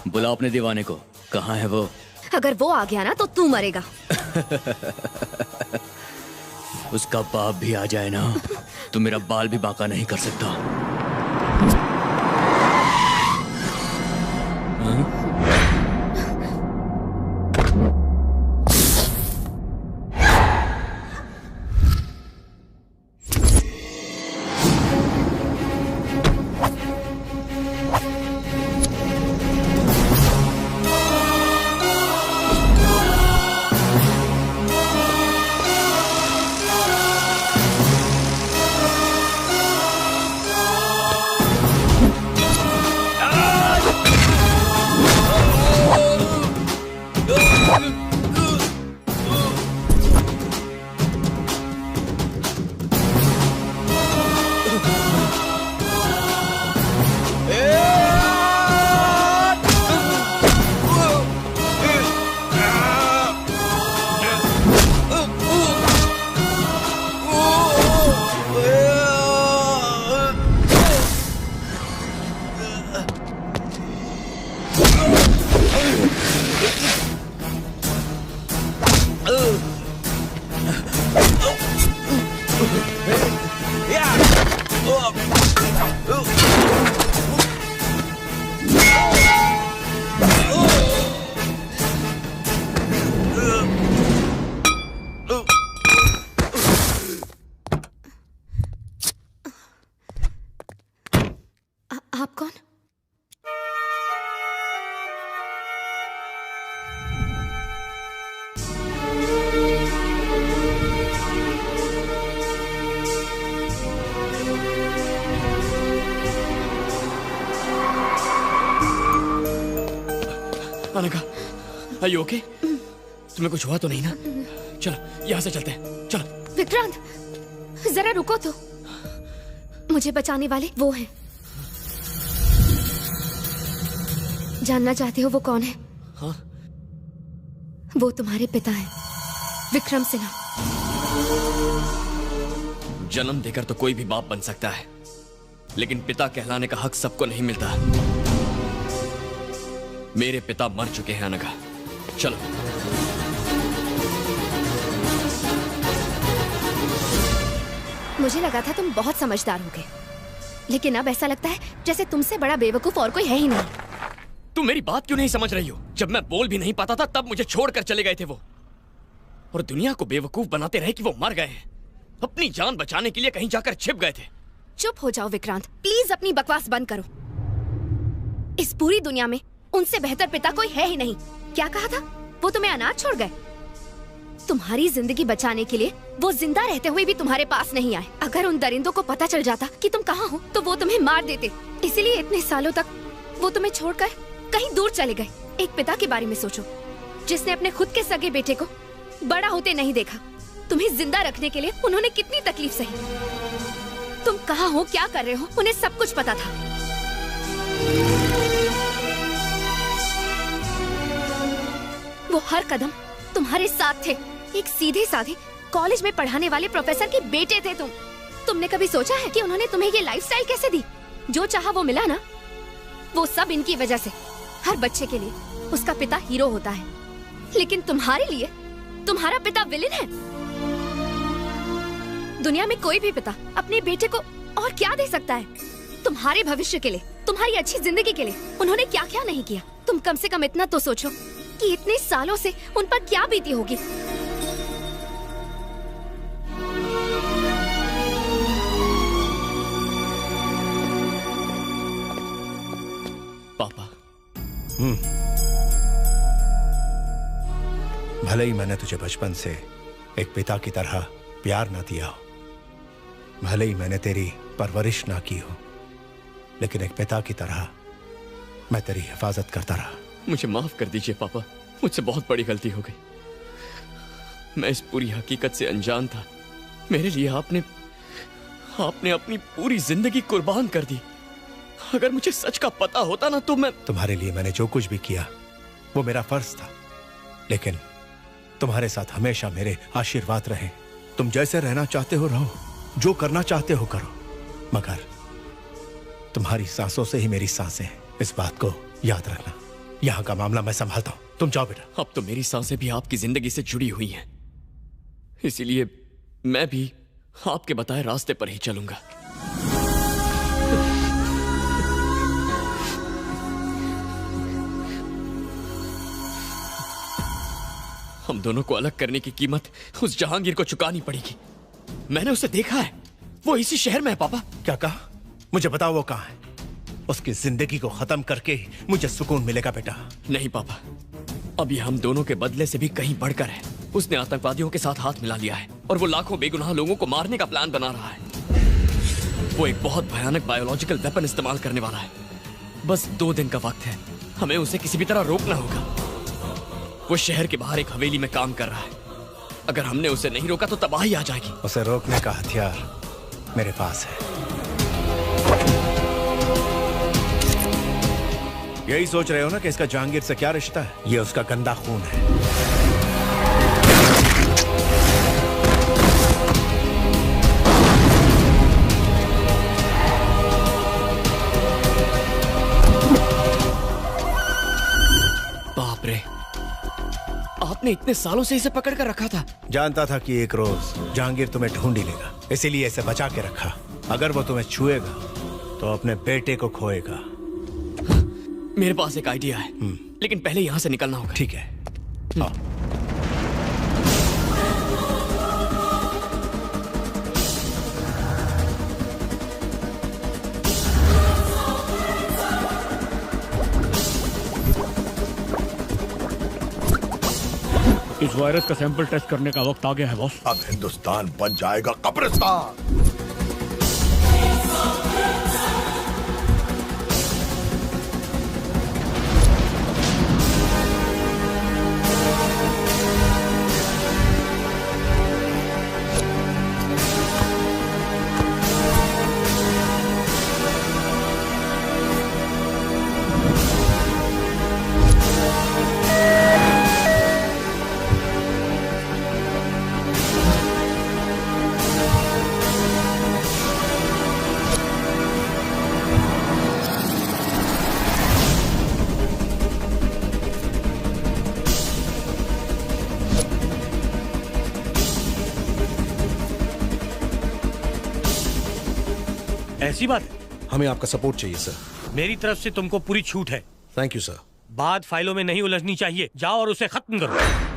बुलाओ अपने दीवाने को। कहाँ है वो?
अगर वो आ गया ना तो तू मरेगा।
उसका बाप भी आ जाए ना तो मेरा बाल भी बांका नहीं कर सकता।
आप कौन?
Anagha, are you okay? तुम्हें कुछ हुआ तो नहीं ना? चलो यहाँ से चलते हैं, चलो।
विक्रांत, जरा रुको तो। मुझे बचाने वाले वो हैं। जानना चाहते हो वो कौन है?
हाँ?
वो तुम्हारे पिता हैं, विक्रम सिन्हा।
जन्म देकर तो कोई भी बाप बन सकता है, लेकिन पिता कहलाने का हक सबको नहीं मिलता। मेरे पिता मर चुके हैं अनघा, चलो।
मुझे लगा था तुम बहुत समझदार होगे, लेकिन अब ऐसा लगता है जैसे तुमसे बड़ा बेवकूफ और कोई है ही नहीं।
तुम मेरी बात क्यों नहीं समझ रही हो? जब मैं बोल भी नहीं पाता था तब मुझे छोड़कर चले गए थे वो, और दुनिया को बेवकूफ बनाते रहे कि वो मर गए हैं। अपनी जान बचाने के लिए कहीं जाकर छिप गए थे।
चुप हो जाओ विक्रांत, प्लीज अपनी बकवास बंद करो। इस पूरी दुनिया में उनसे बेहतर पिता कोई है ही नहीं। क्या कहा था? वो तुम्हें अनाथ छोड़ गए। तुम्हारी जिंदगी बचाने के लिए वो जिंदा रहते हुए भी तुम्हारे पास नहीं आए। अगर उन दरिंदों को पता चल जाता कि तुम कहाँ हो तो वो तुम्हें मार देते। इसीलिए इतने सालों तक वो तुम्हें छोड़कर कहीं दूर चले गए। एक पिता के बारे में सोचो जिसने अपने खुद के सगे बेटे को बड़ा होते नहीं देखा, तुम्हें जिंदा रखने के लिए उन्होंने कितनी तकलीफ सही। तुम कहाँ हो, क्या कर रहे हो, उन्हें सब कुछ पता था। वो हर कदम तुम्हारे साथ थे। एक सीधे साधे कॉलेज में पढ़ाने वाले प्रोफेसर के बेटे थे तुम। तुमने कभी सोचा है कि उन्होंने तुम्हें ये लाइफस्टाइल कैसे दी? जो चाहा वो मिला ना, वो सब इनकी वजह से। हर बच्चे के लिए उसका पिता हीरो होता है, लेकिन तुम्हारे लिए तुम्हारा पिता विलेन है। दुनिया में कोई भी पिता अपने बेटे को और क्या दे सकता है? तुम्हारे भविष्य के लिए, तुम्हारी अच्छी जिंदगी के लिए उन्होंने क्या क्या नहीं किया। तुम कम से कम इतना तो सोचो कि इतने सालों से उन पर क्या बीती होगी।
पापा।
भले ही मैंने तुझे बचपन से एक पिता की तरह प्यार ना दिया हो, भले ही मैंने तेरी परवरिश ना की हो, लेकिन एक पिता की तरह मैं तेरी हिफाजत करता रहा।
मुझे माफ कर दीजिए पापा, मुझसे बहुत बड़ी गलती हो गई। मैं इस पूरी हकीकत से अनजान था। मेरे लिए आपने अपनी पूरी जिंदगी कुर्बान कर दी। अगर मुझे सच का पता होता ना तो मैं
तुम्हारे लिए मैंने जो कुछ भी किया वो मेरा फर्ज था, लेकिन तुम्हारे साथ हमेशा मेरे आशीर्वाद रहे। तुम जैसे रहना चाहते हो रहो, जो करना चाहते हो करो, मगर तुम्हारी सांसों से ही मेरी सांसें हैं, इस बात को याद रखना। यहाँ का मामला मैं संभालता हूँ, तुम जाओ बेटा।
अब तो मेरी सांसें भी आपकी जिंदगी से जुड़ी हुई हैं, इसीलिए मैं भी आपके बताए रास्ते पर ही चलूंगा। हम दोनों को अलग करने की कीमत उस जहांगीर को चुकानी पड़ेगी। मैंने उसे देखा है, वो इसी शहर में है। पापा
क्या कहा? मुझे बताओ वो कहाँ है? उसकी जिंदगी को खत्म करके ही मुझे सुकून मिलेगा बेटा।
नहीं पापा, अभी हम दोनों के बदले से भी कहीं बढ़कर है। उसने आतंकवादियों के साथ हाथ मिला लिया है और वो लाखों बेगुनाह लोगों को मारने का प्लान बना रहा है। वो एक बहुत भयानक बायोलॉजिकल वेपन इस्तेमाल करने वाला है। बस 2 दिन का वक्त है, हमें उसे किसी भी तरह रोकना होगा। वो शहर के बाहर एक हवेली में काम कर रहा है। अगर हमने उसे नहीं रोका तो तबाही आ जाएगी।
उसे रोकने का हथियार मेरे पास है। यही सोच रहे हो ना कि इसका जहांगीर से क्या रिश्ता है? ये उसका गंदा खून है।
बाप रे, आपने इतने सालों से इसे पकड़ कर रखा था?
जानता था कि एक रोज जहांगीर तुम्हें ढूंढ ही लेगा, इसीलिए इसे बचा के रखा। अगर वो तुम्हें छुएगा तो अपने बेटे को खोएगा।
मेरे पास एक आइडिया है, लेकिन पहले यहां से निकलना होगा।
ठीक है, आओ।
इस वायरस का सैंपल टेस्ट करने का वक्त आ गया है बॉस।
अब हिंदुस्तान बन जाएगा कब्रिस्तान।
ऐसी बात है?
हमें आपका सपोर्ट चाहिए सर।
मेरी तरफ से तुमको पूरी छूट है।
Thank you sir.
बात फाइलों में नहीं उलझनी चाहिए। जाओ और उसे खत्म करो।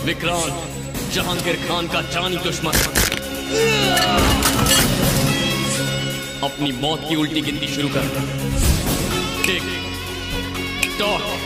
विक्रांत जहांगीर खान का जानी दुश्मन अपनी मौत की उल्टी गिनती शुरू कर। Tick tock.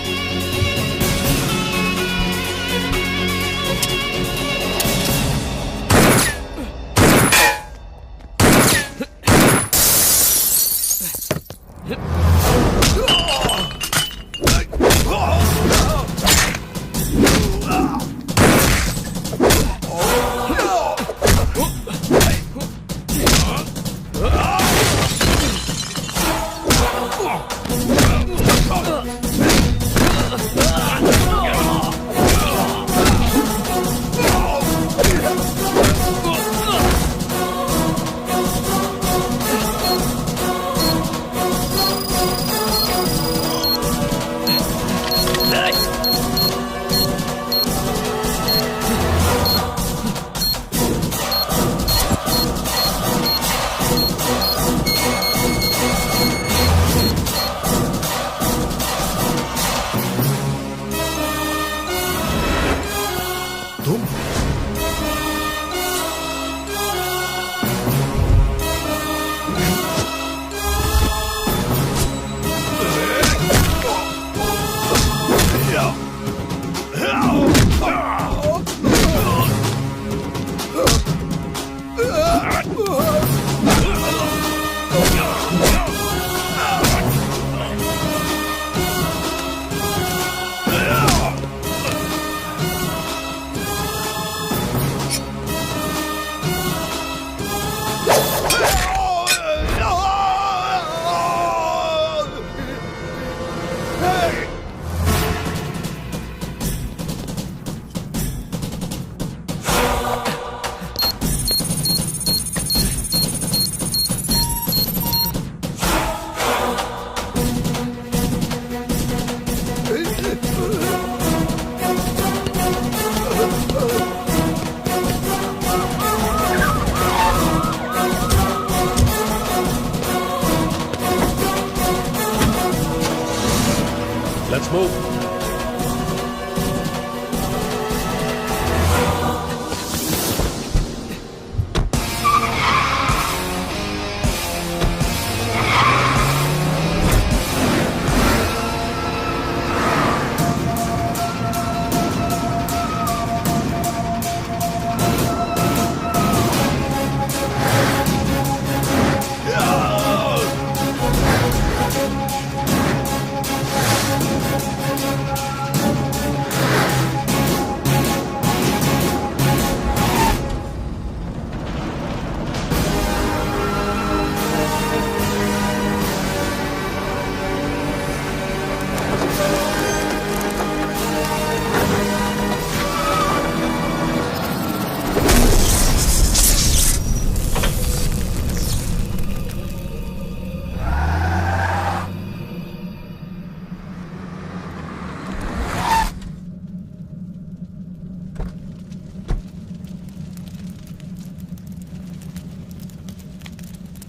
Let's move.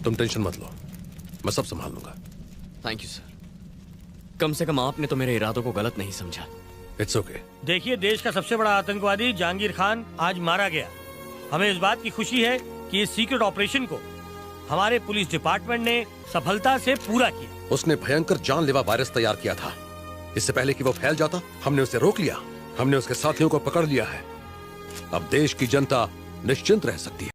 तुम टेंशन मत लो, मैं सब संभाल लूंगा।
Thank you sir. कम से कम आपने तो मेरे इरादों को गलत नहीं समझा।
It's okay.
देखिए, देश का सबसे बड़ा आतंकवादी जहांगीर खान आज मारा गया। हमें इस बात की खुशी है कि इस सीक्रेट ऑपरेशन को हमारे पुलिस डिपार्टमेंट ने सफलता से पूरा किया।
उसने भयंकर जानलेवा वायरस तैयार किया था। इससे पहले कि वो फैल जाता, हमने उसे रोक लिया। हमने उसके साथियों को पकड़ लिया है। अब देश की जनता निश्चिंत रह सकती है।